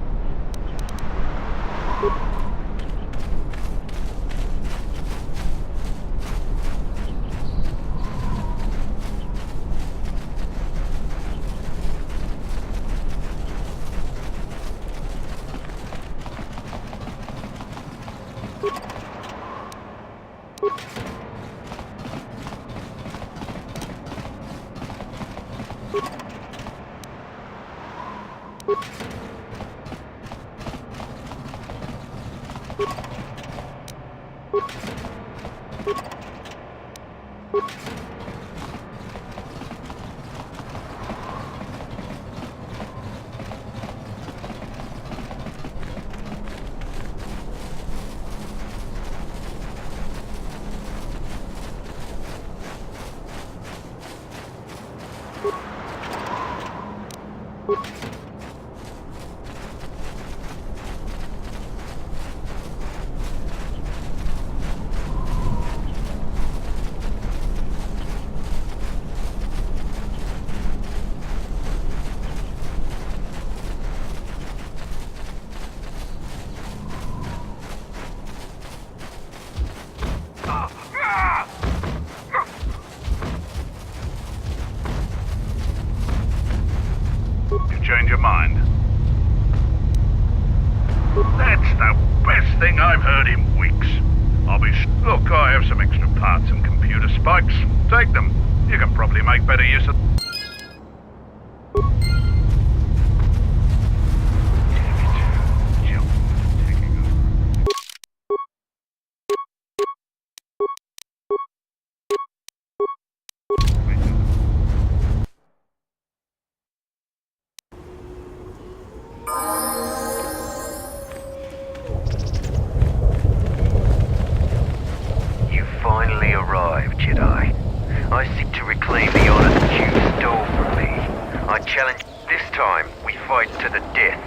Change your mind. That's the best thing I've heard in weeks. Look, I have some extra parts and computer spikes. Take them. You can probably make better use of... Finally arrived, Jedi. I seek to reclaim the honor that you stole from me. I challenge. This time, we fight to the death.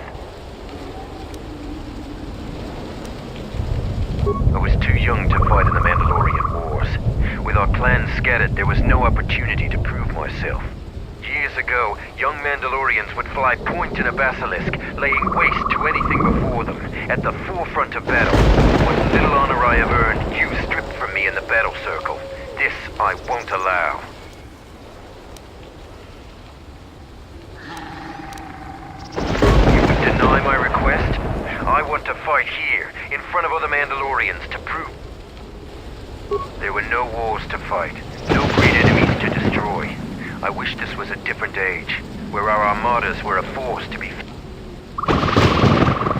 I was too young to fight in the Mandalorian Wars. With our clans scattered, there was no opportunity to prove myself. Years ago, young Mandalorians would fly point in a basilisk, laying waste to anything before them, at the forefront of battle. What little honor I have earned, you stripped from me in the battle circle. This I won't allow. You would deny my request? I want to fight here, in front of other Mandalorians, to prove... There were no wars to fight, no great enemies to destroy. I wish this was a different age, where our armadas were a force to be...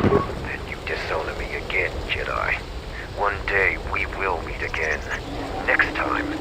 Then you dishonor me again, Jedi. One day we will meet again. Next time.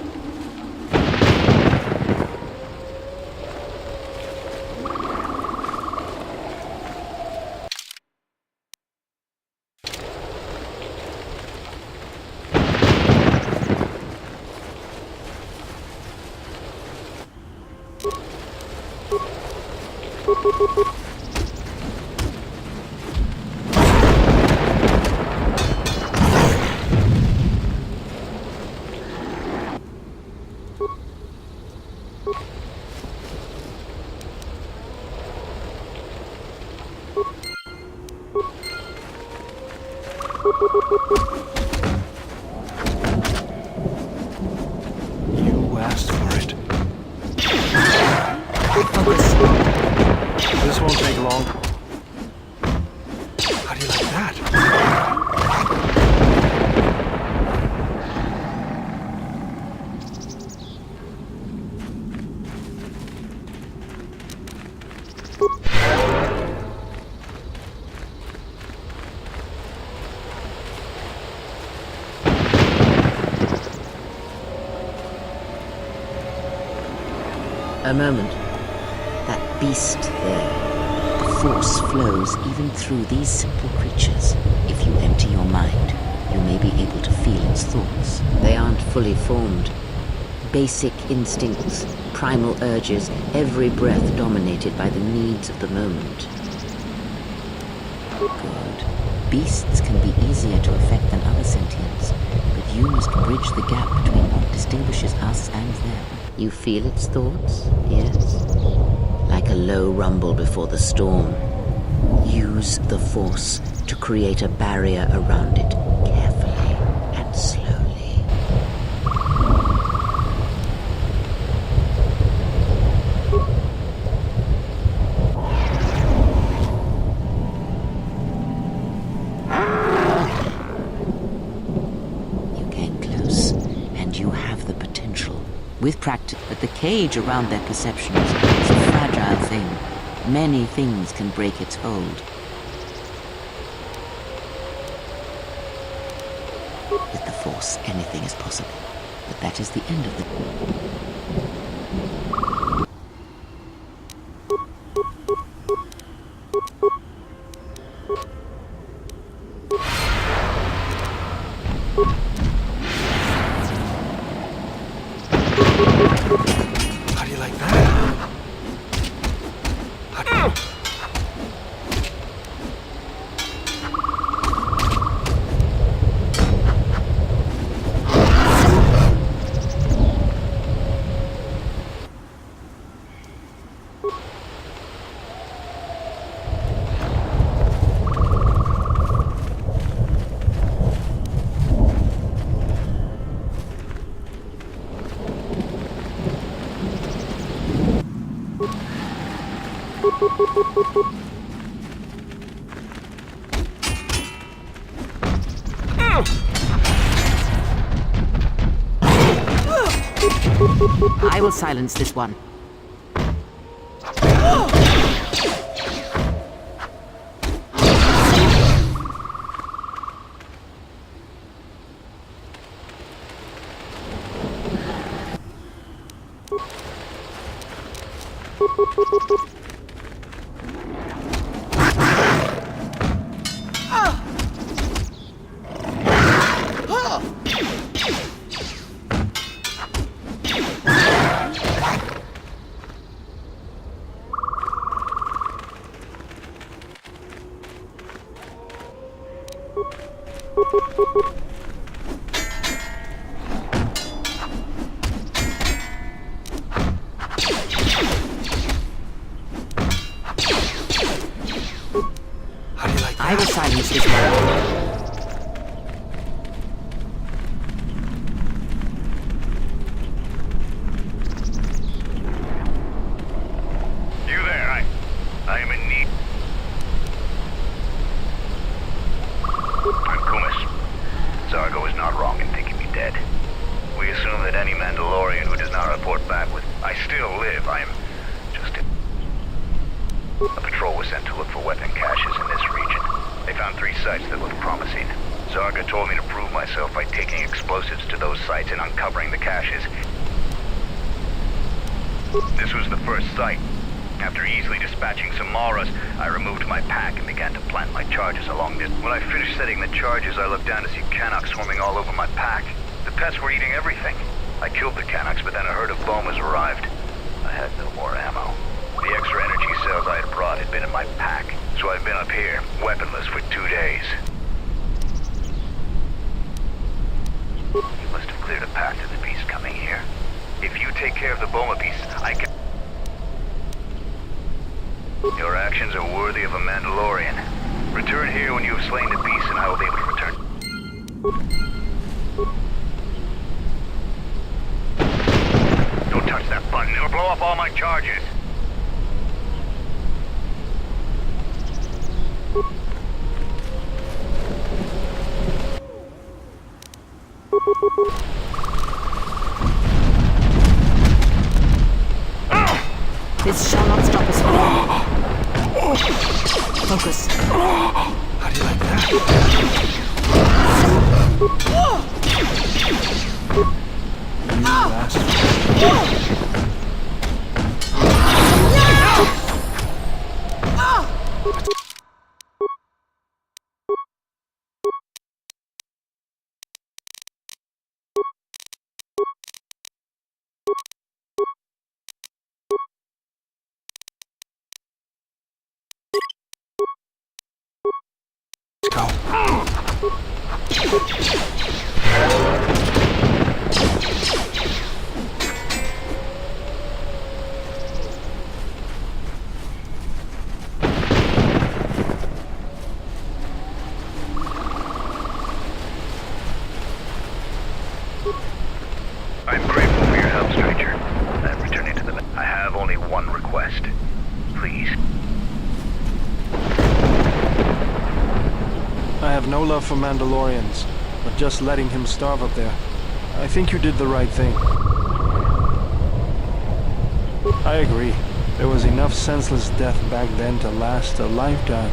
You asked for it. Focus. This won't take long. How do you like that? A moment. That beast there. The force flows even through these simple creatures. If you empty your mind, you may be able to feel its thoughts. They aren't fully formed. Basic instincts, primal urges, every breath dominated by the needs of the moment. Good. Beasts can be easier to affect than other sentients, but you must bridge the gap between what distinguishes us and them. You feel its thoughts, yes? Like a low rumble before the storm. Use the force to create a barrier around it, carefully and slowly. You came close, and you have the potential. With practice, but the cage around their perceptions is a fragile thing. Many things can break its hold. With the Force, anything is possible. But that is the end of the... How do you like that? I will silence this one. I will silence this one. You there, I am in need. And Kumis, Zargo is not wrong in thinking me dead. We assume that any Mandalorian who does not report back with "I still live," I am just in. A patrol was sent to look for weapon caches in this region. They found 3 sites that looked promising. Zarga told me to prove myself by taking explosives to those sites and uncovering the caches. This was the first site. After easily dispatching some Maras, I removed my pack and began to plant my charges along this. When I finished setting the charges, I looked down to see Canucks swarming all over my pack. The pests were eating everything. I killed the Canucks, but then a herd of bomas arrived. I had no more ammo. The extra energy cells I had brought had been in my pack, so I've been up here, weaponless for 2 days. You must have cleared a path to the beast coming here. If you take care of the boma beasts, I can... Your actions are worthy of a Mandalorian. Return here when you have slain the beast, and I will be able to return. Don't touch that button. It'll blow up all my charges. This shall not stop us from focus. How do you like that? I'm grateful for your help, stranger. I'm returning to the... I have only one request. Please. I have no love for Mandalorians, but just letting him starve up there. I think you did the right thing. I agree. There was enough senseless death back then to last a lifetime.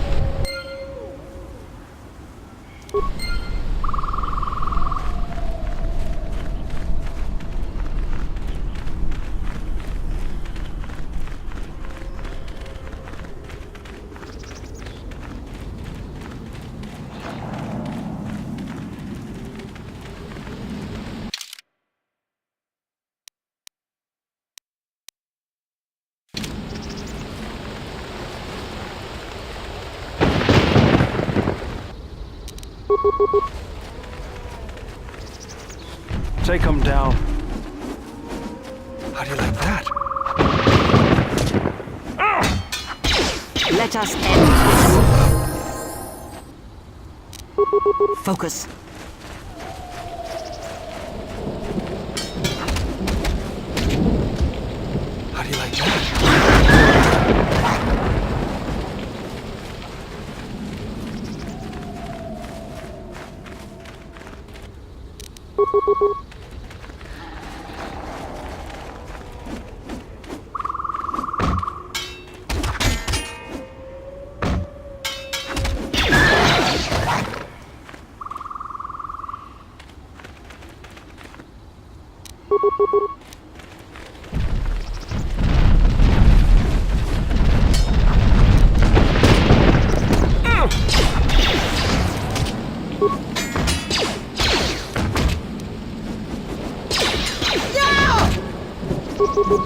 Take him down. How do you like that? Let us end this. Focus. How do you like that?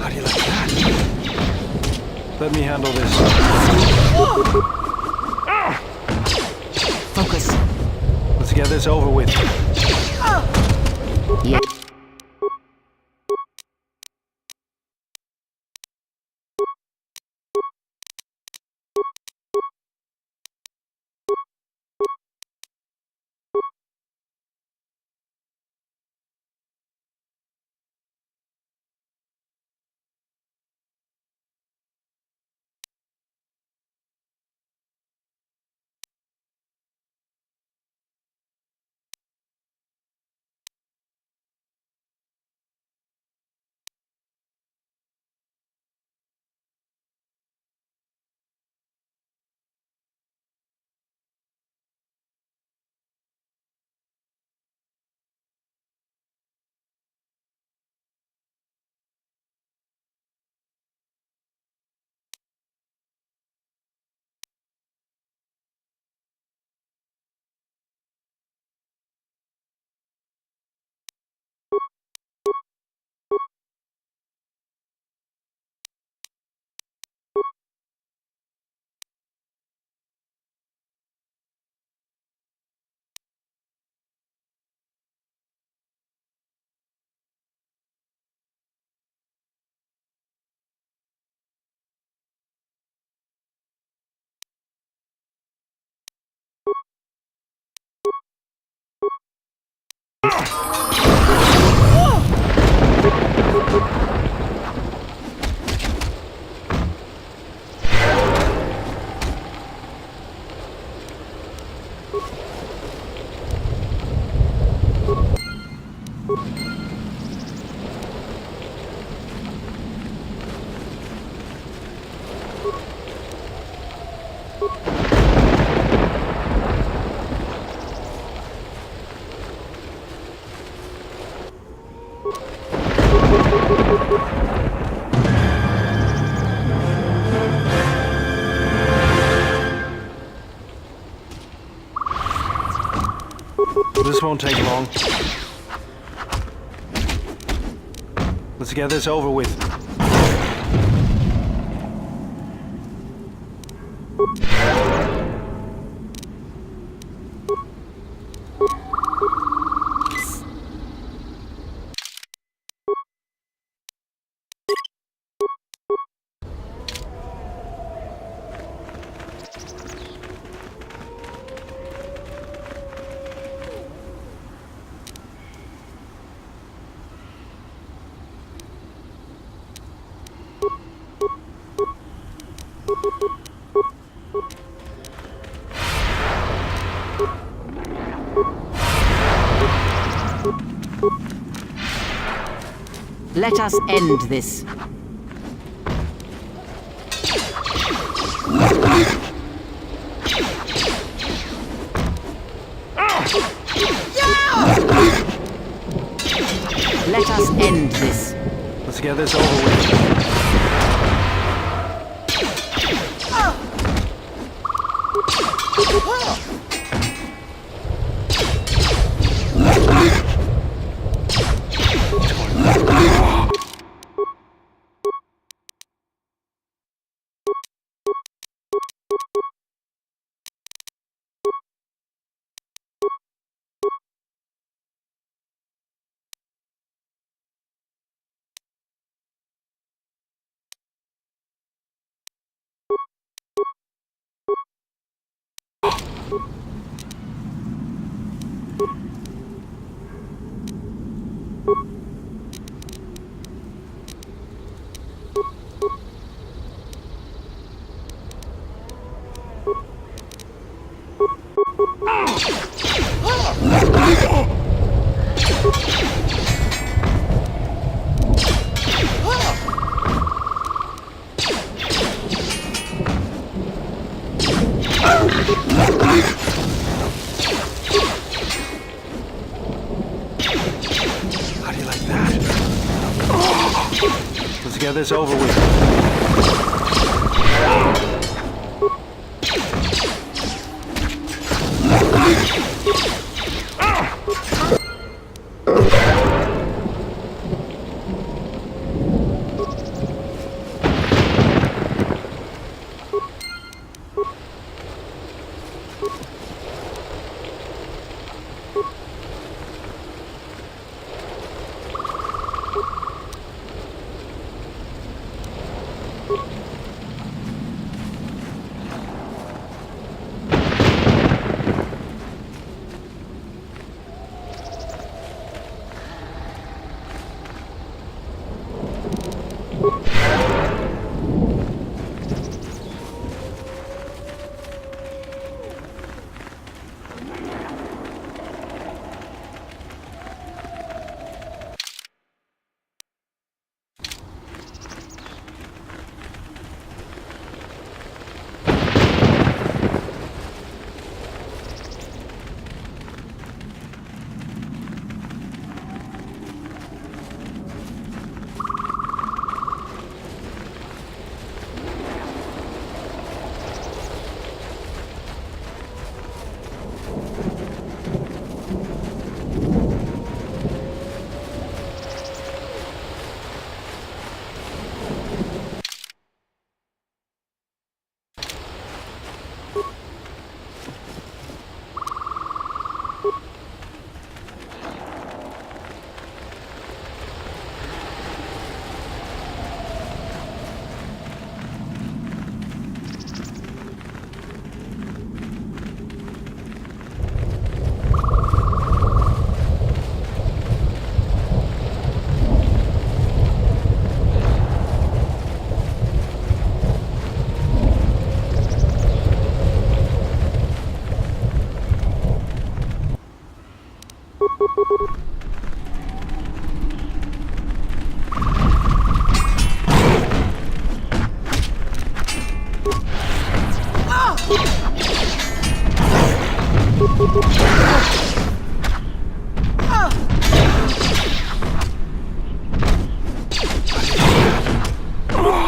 How do you like that? Let me handle this. Focus. Let's get this over with. Yeah. This won't take long. Let's get this over with. Let us end this. Let us end this. Let's get this over with. How do you like that? Let's get this over with.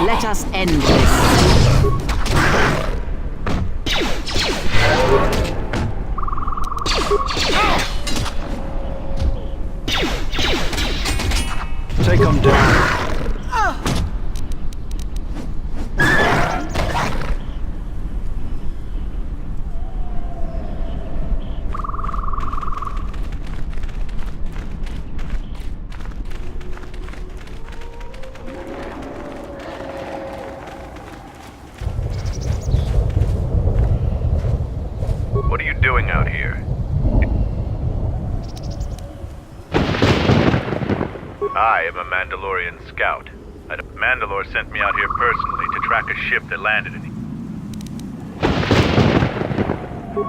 Let us end this. Take them down. What are you doing out here? I am a Mandalorian scout. Mandalore sent me out here personally to track a ship that landed in...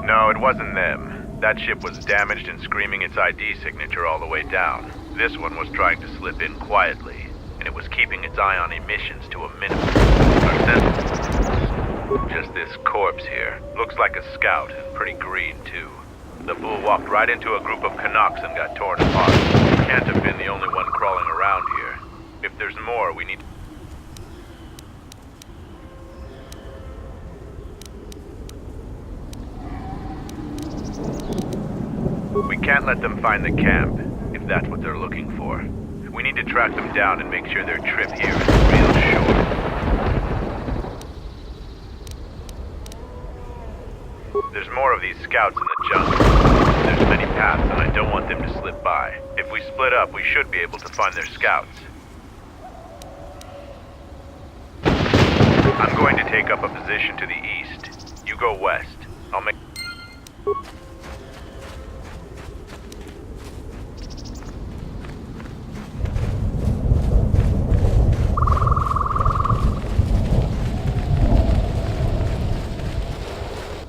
No, it wasn't them. That ship was damaged and screaming its ID signature all the way down. This one was trying to slip in quietly, and it was keeping its eye on emissions to a minimum. Just this corpse here. Looks like a scout, and pretty green, too. The fool walked right into a group of Canucks and got torn apart. He can't have been the only one crawling around here. If there's more, we need... We can't let them find the camp, if that's what they're looking for. We need to track them down and make sure their trip here is real short. There's more of these scouts in the jungle. There's many paths, and I don't want them to slip by. If we split up, we should be able to find their scouts. I'm going to take up a position to the east. You go west. I'll make...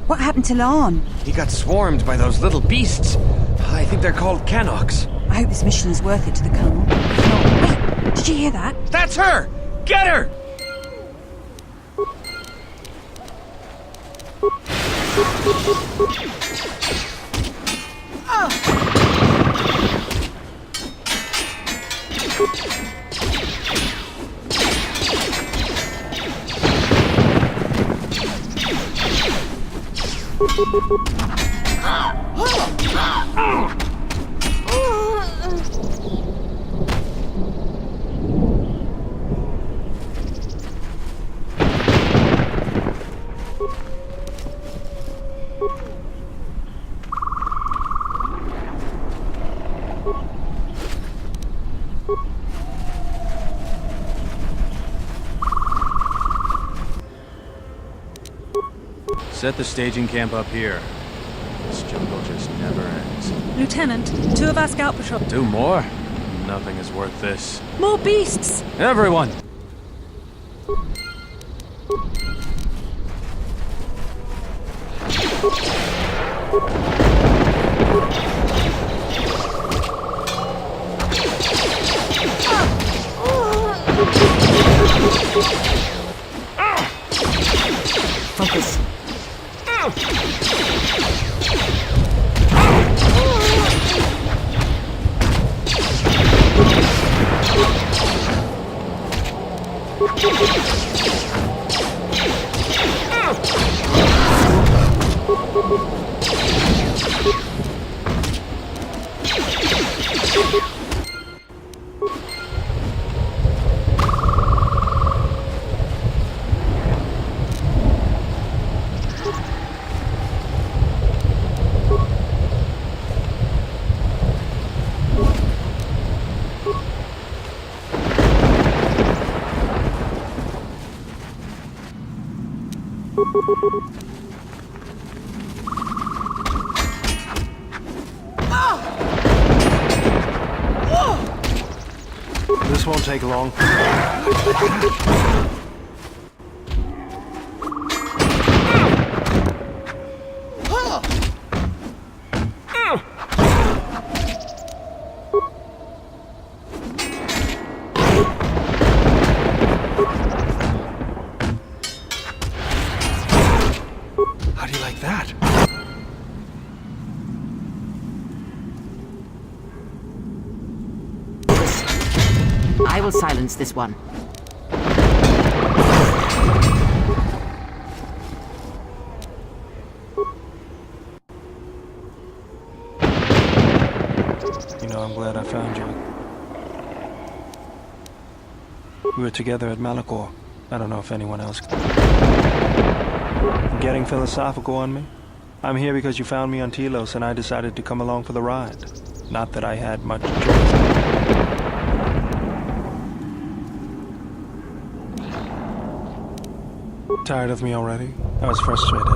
What happened to Lon? He got swarmed by those little beasts. I think they're called Canucks. I hope this mission is worth it to the Colonel. If not... Wait! Did you hear that? That's her! Get her! Set the staging camp up here. This jungle just never ends. Lieutenant, 2 of our scout patrol. 2 more? Nothing is worth this. More beasts! Everyone! Focus. This won't take long. How do you like that? I will silence this one. You know, I'm glad I found you. We were together at Malachor. I don't know if anyone else... Getting philosophical on me? I'm here because you found me on Telos and I decided to come along for the ride. Not that I had much choice. Tired of me already? I was frustrated.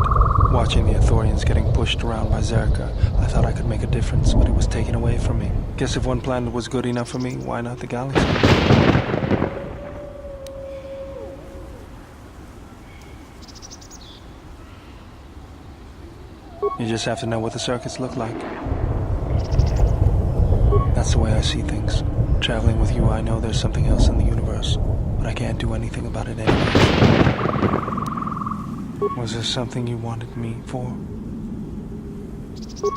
Watching the Ithorians getting pushed around by Zerka, I thought I could make a difference, but it was taken away from me. Guess if one planet was good enough for me, why not the galaxy? You just have to know what the circuits look like. That's the way I see things. Traveling with you, I know there's something else in the universe, but I can't do anything about it anyways. Was there something you wanted me for?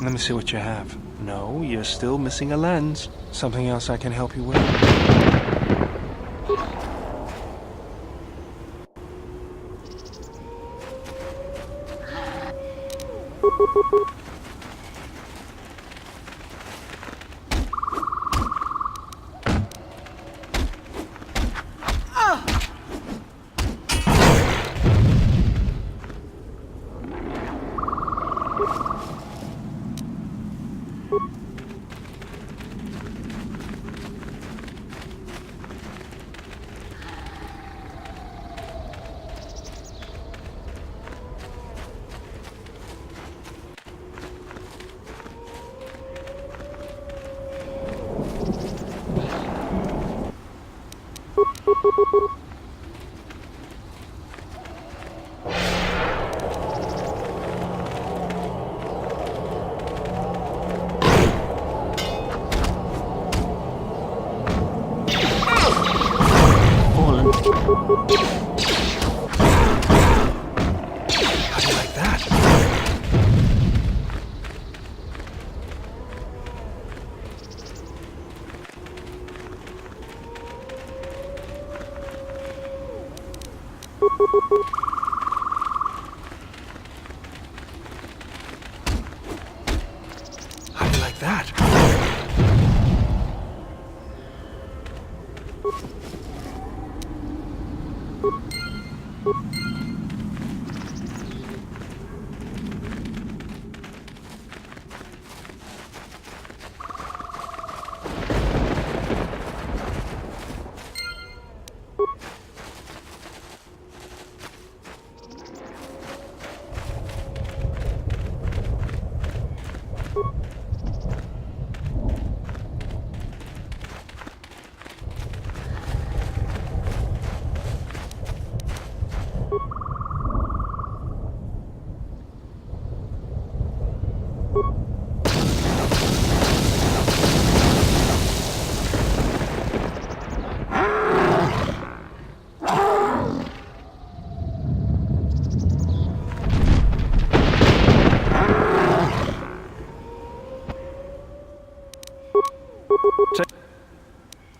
Let me see what you have. No, you're still missing a lens. Something else I can help you with?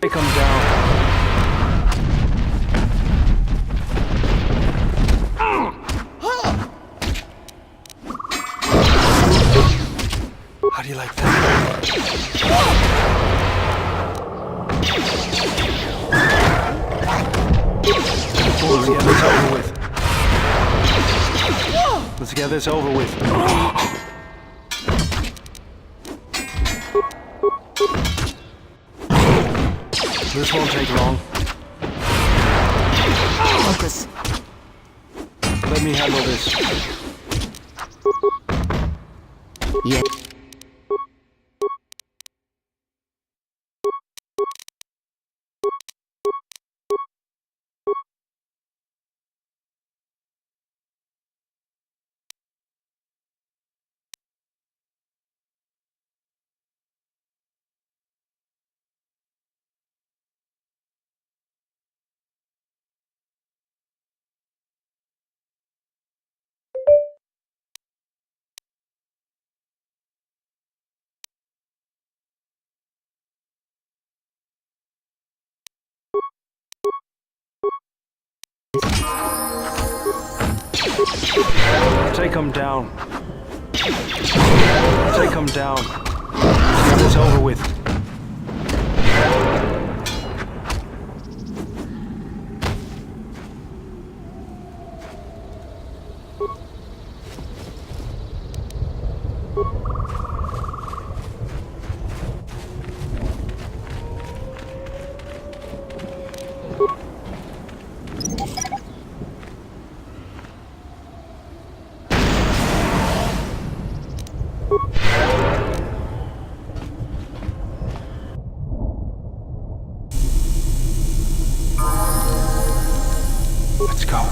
Take them down. How do you like that? Let's get this over with. This won't take long. Focus. Let me handle this. Yeah. Take him down. Take him down. Get this over with. Let's go.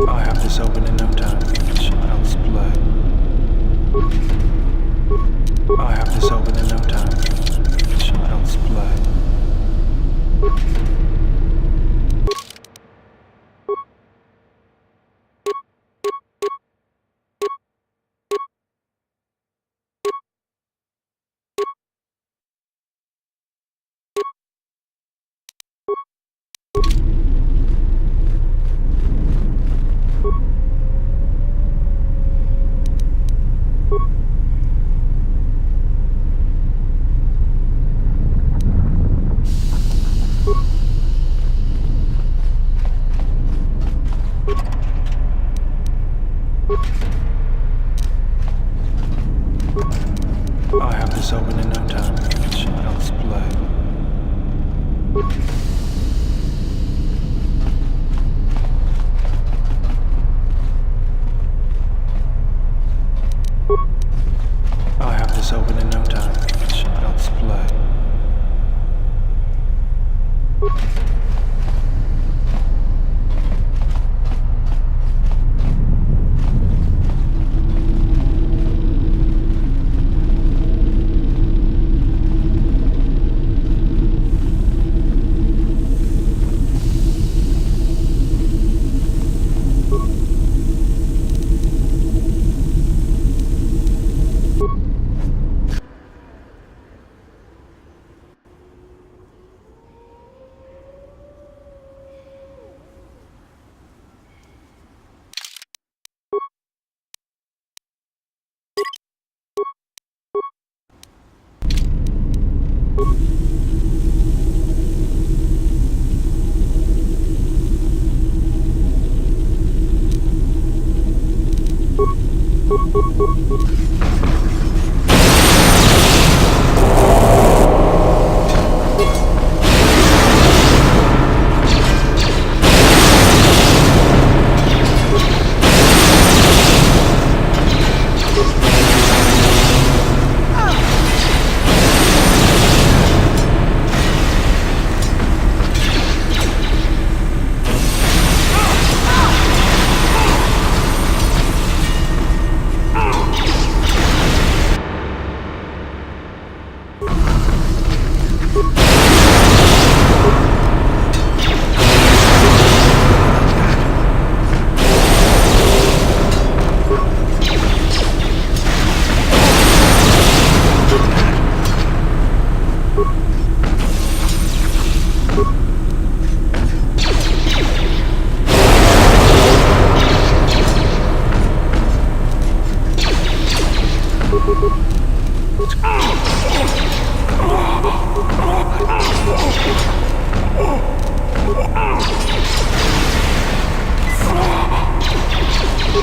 I have this open in no time. Child's play. I have this open in no time. Child's play. I have this open in no time. Child's play. I have this open in no time. Child's play.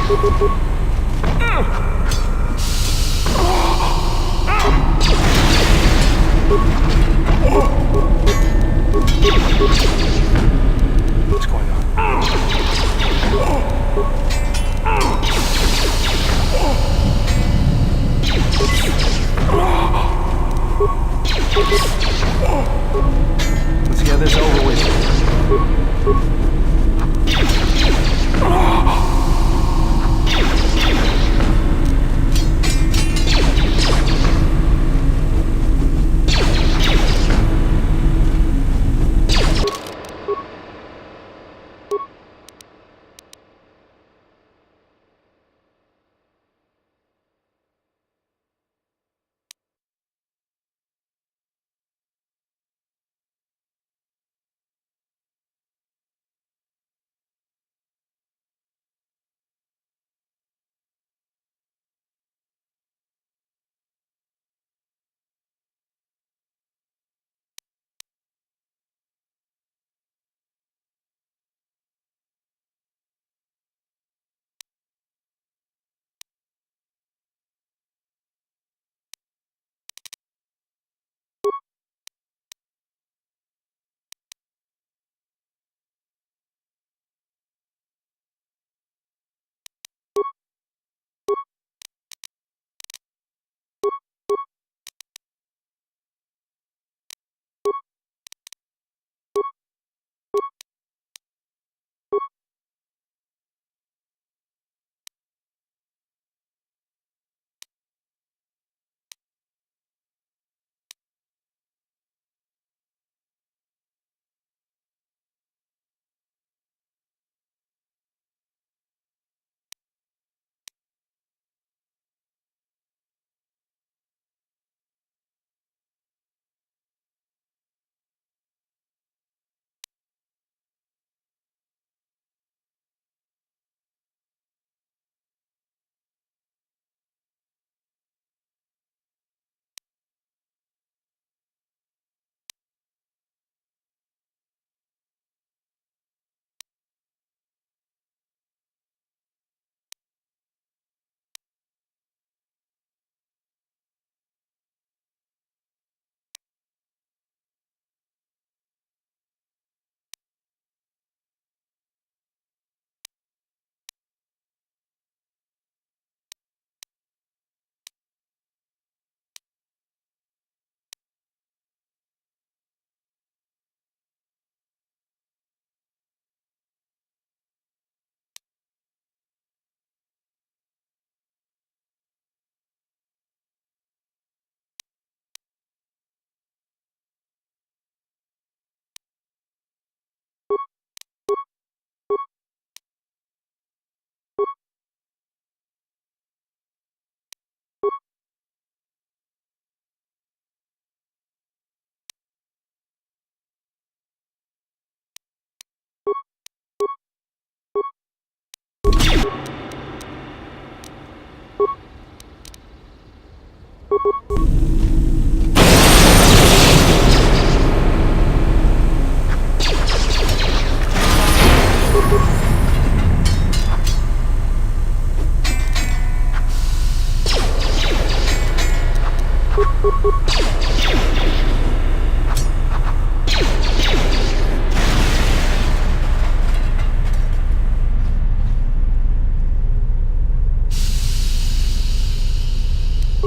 What's going on? Let's get this over with.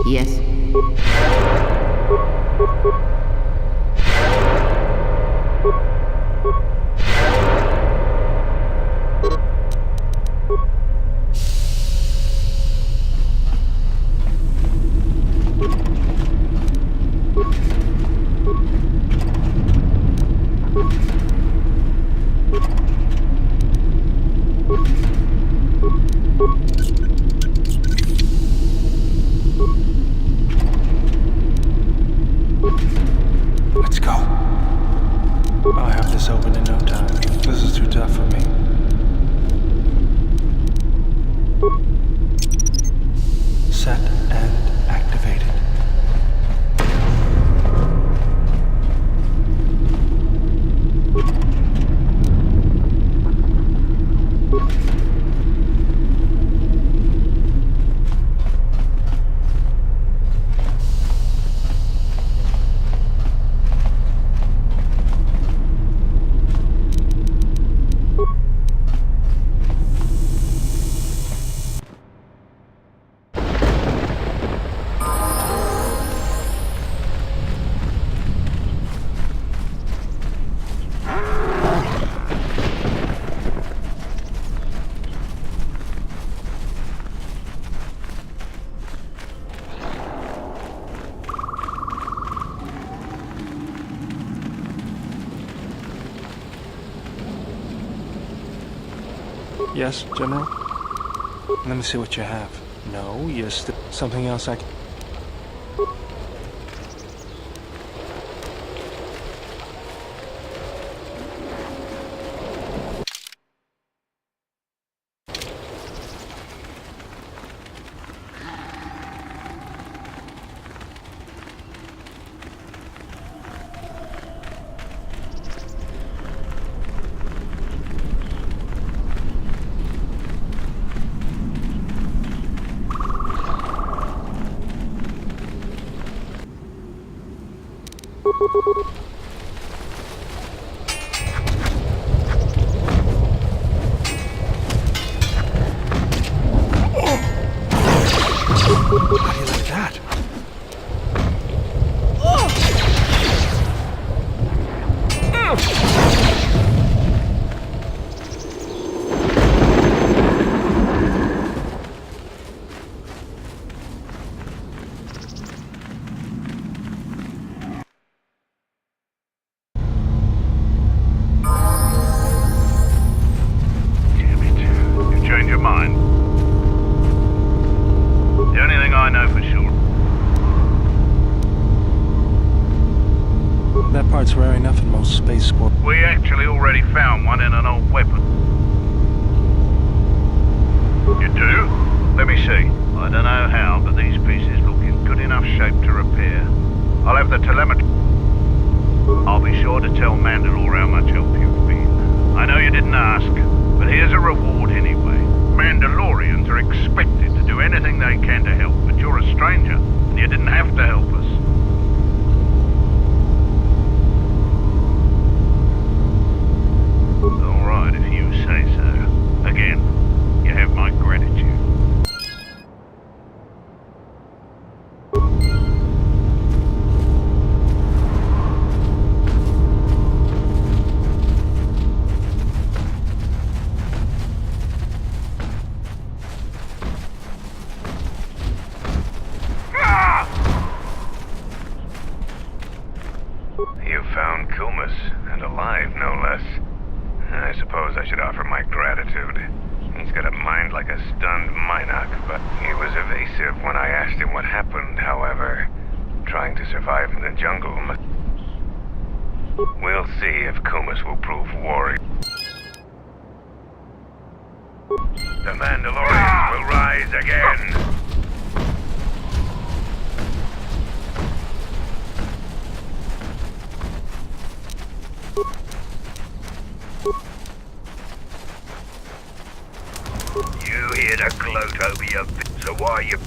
Yes. Let's go. I'll have this open in no time. This is too tough for me. Set and activated. Yes, General? Let me see what you have. No, you're still... Something else I can... How do you like that? Damn it. You changed your mind. The only thing I know for sure. That part's rare enough in most spaceports. We actually already found one in an old weapon. You do? Let me see. I don't know how, but these pieces look in good enough shape to repair. I'll have the telemetry. I'll be sure to tell Mandalore how much help you've been. I know you didn't ask, but here's a reward anyway. Mandalorians are expected to do anything they can to help, but you're a stranger, and you didn't have to help us. All right, if you say so. Again, you have my gratitude. You found Kumas, and alive, no less. I suppose I should offer my gratitude. He's got a mind like a stunned Minoc, but he was evasive when I asked him what happened, however. Trying to survive in the jungle must... We'll see if Kumas will prove warrior. The Mandalorians will rise again! You hear the gloat over your bit, so why you...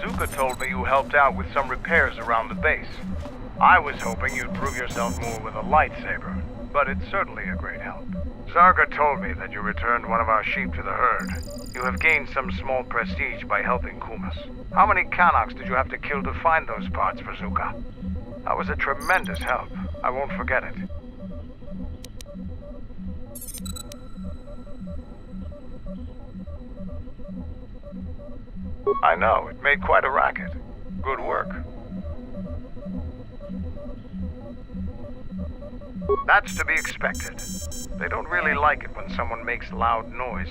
Zuka told me you helped out with some repairs around the base. I was hoping you'd prove yourself more with a lightsaber. but it's certainly a great help. Zarga told me that you returned one of our sheep to the herd. You have gained some small prestige by helping Kumas. How many Canox did you have to kill to find those parts for Zuka? That was a tremendous help. I won't forget it. I know, it made quite a racket. Good work. That's to be expected. They don't really like it when someone makes loud noise.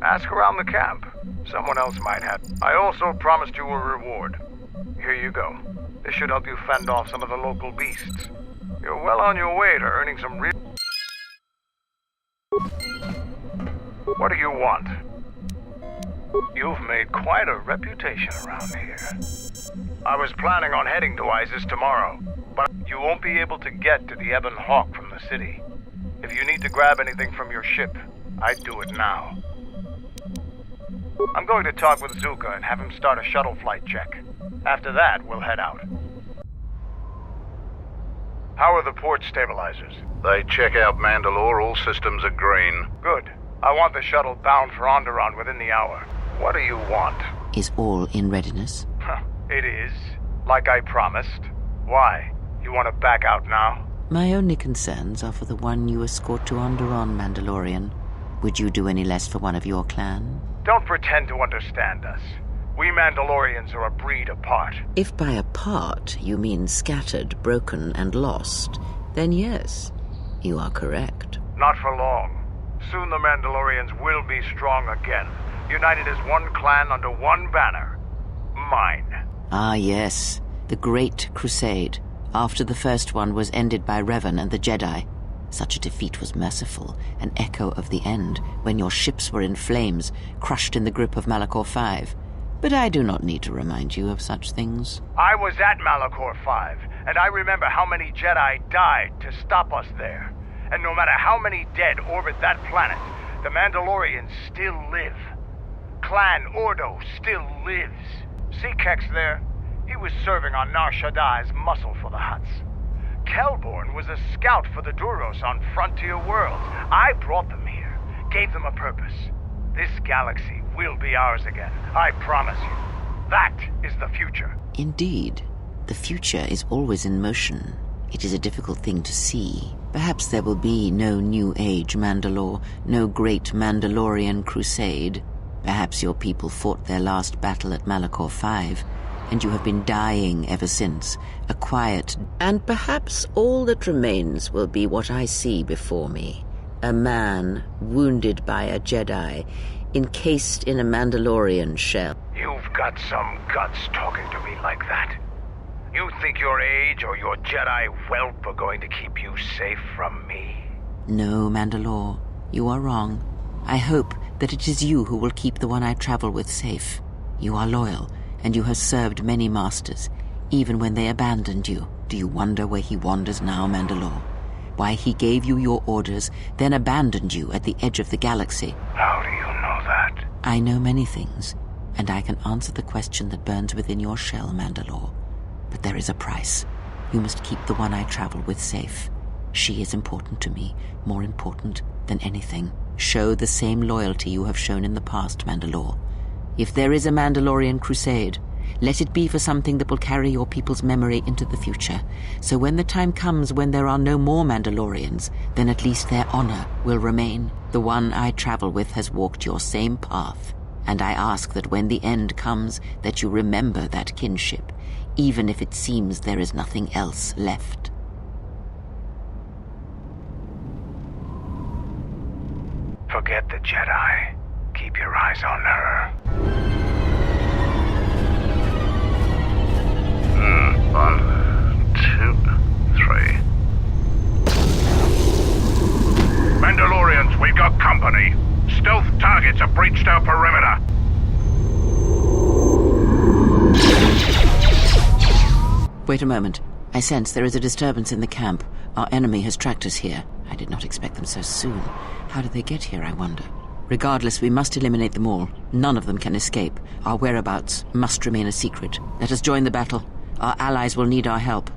Ask around the camp. Someone else might have. I also promised you a reward. Here you go. This should help you fend off some of the local beasts. You're well on your way to earning some real... What do you want? You've made quite a reputation around here. I was planning on heading to Isis tomorrow, but you won't be able to get to the Ebon Hawk from the city. If you need to grab anything from your ship, I'd do it now. I'm going to talk with Zuka and have him start a shuttle flight check. After that, we'll head out. How are the port stabilizers? They check out Mandalore, all systems are green. Good. I want the shuttle bound for Onderon within the hour. What do you want? Is all in readiness? It is. Like I promised. Why? You want to back out now? My only concerns are for the one you escort to Onderon, Mandalorian. Would you do any less for one of your clan? Don't pretend to understand us. We Mandalorians are a breed apart. If by apart you mean scattered, broken, and lost, then yes, you are correct. Not for long. Soon the Mandalorians will be strong again, united as one clan under one banner. Mine. Ah, yes. The Great Crusade, after the first one was ended by Revan and the Jedi. Such a defeat was merciful, an echo of the end, when your ships were in flames, crushed in the grip of Malachor V. But I do not need to remind you of such things. I was at Malachor V, and I remember how many Jedi died to stop us there. And no matter how many dead orbit that planet, the Mandalorians still live. Clan Ordo still lives. See Kex there? He was serving on Nar Shaddai's muscle for the Hutts. Kelborn was a scout for the Duros on Frontier Worlds. I brought them here, gave them a purpose. This galaxy will be ours again, I promise you. That is the future. Indeed. The future is always in motion. It is a difficult thing to see. Perhaps there will be no New Age Mandalore, no great Mandalorian crusade. Perhaps your people fought their last battle at Malachor V, and you have been dying ever since, a quiet... And perhaps all that remains will be what I see before me. A man wounded by a Jedi, encased in a Mandalorian shell. You've got some guts talking to me like that. You think your age or your Jedi whelp are going to keep you safe from me? No, Mandalore, you are wrong. I hope that it is you who will keep the one I travel with safe. You are loyal, and you have served many masters, even when they abandoned you. Do you wonder where he wanders now, Mandalore? Why he gave you your orders, then abandoned you at the edge of the galaxy? How do you know that? I know many things, and I can answer the question that burns within your shell, Mandalore. But there is a price. You must keep the one I travel with safe. She is important to me, more important than anything. Show the same loyalty you have shown in the past, Mandalore. If there is a Mandalorian crusade, let it be for something that will carry your people's memory into the future. So when the time comes when there are no more Mandalorians, then at least their honor will remain. The one I travel with has walked your same path, and I ask that when the end comes, that you remember that kinship, even if it seems there is nothing else left. Forget the Jedi. Keep your eyes on her. 1, 2, 3. Mandalorians, we've got company. Stealth targets have breached our perimeter. Wait a moment. I sense there is a disturbance in the camp. Our enemy has tracked us here. I did not expect them so soon. How did they get here, I wonder? Regardless, we must eliminate them all. None of them can escape. Our whereabouts must remain a secret. Let us join the battle. Our allies will need our help.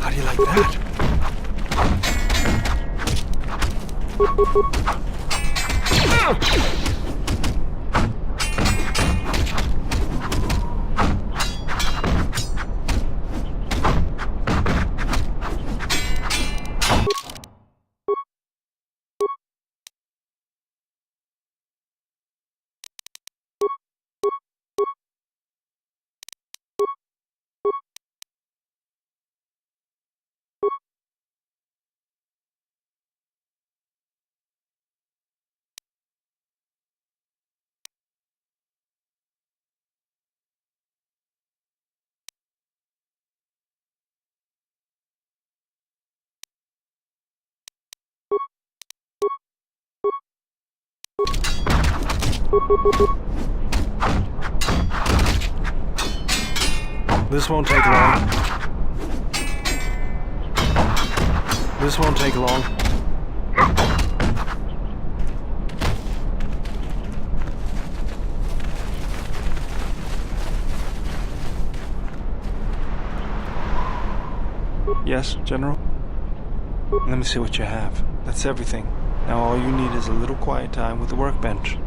How do you like that? This won't take long. This won't take long. Yes, General? Let me see what you have. That's everything. Now all you need is a little quiet time with the workbench.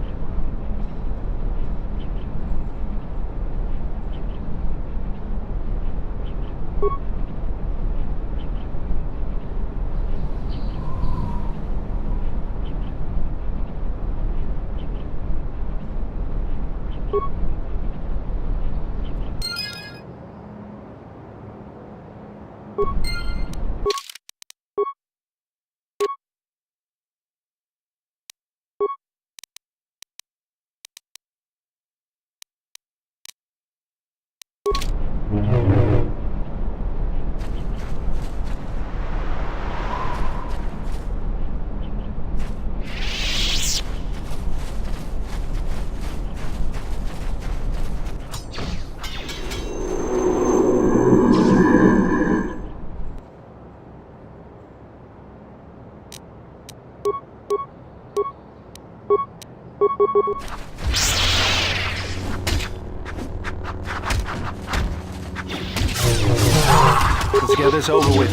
Let's get this over with.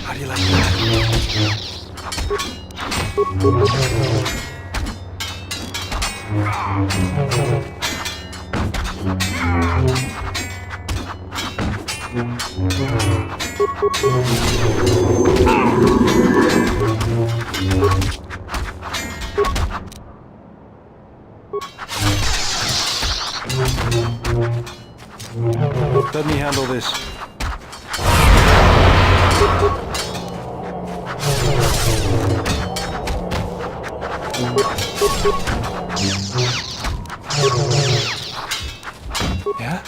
How do you like that? Let me handle this. Yeah?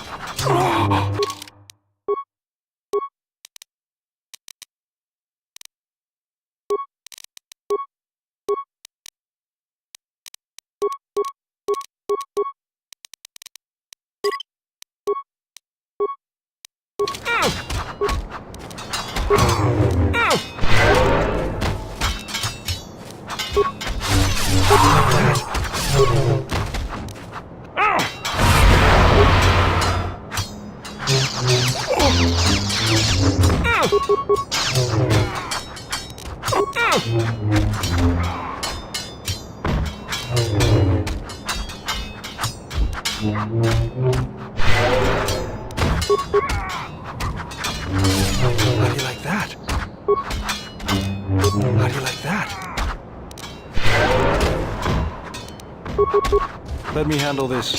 How do you like that? How do you like that? Let me handle this.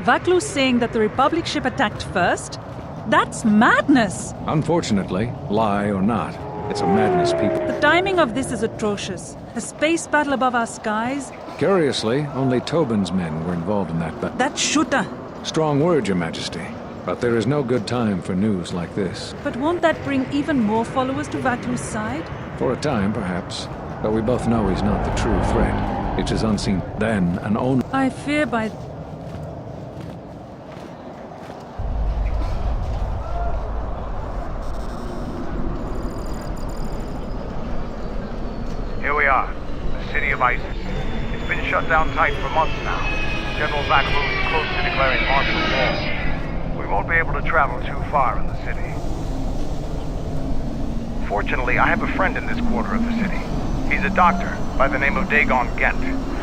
Vaklu's saying that the Republic ship attacked first? That's madness! Unfortunately, lie or not, it's a madness, people. The timing of this is atrocious. A space battle above our skies? Curiously, only Tobin's men were involved in that battle. That shooter! Strong word, Your Majesty. But there is no good time for news like this. But won't that bring even more followers to Vaklu's side? For a time, perhaps. But we both know he's not the true threat. It is unseen then and only. I fear by... Here we are, the city of Isis. It's been shut down tight for months now. General Vaklu is close to declaring martial law. We won't be able to travel too far in the city. Fortunately, I have a friend in this quarter of the city. He's a doctor by the name of Dxun Gent.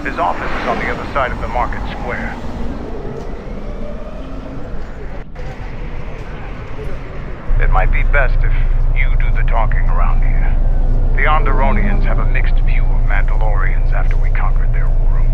His office is on the other side of the market square. It might be best if you do the talking around here. The Onderonians have a mixed view of Mandalorians after we conquered their world.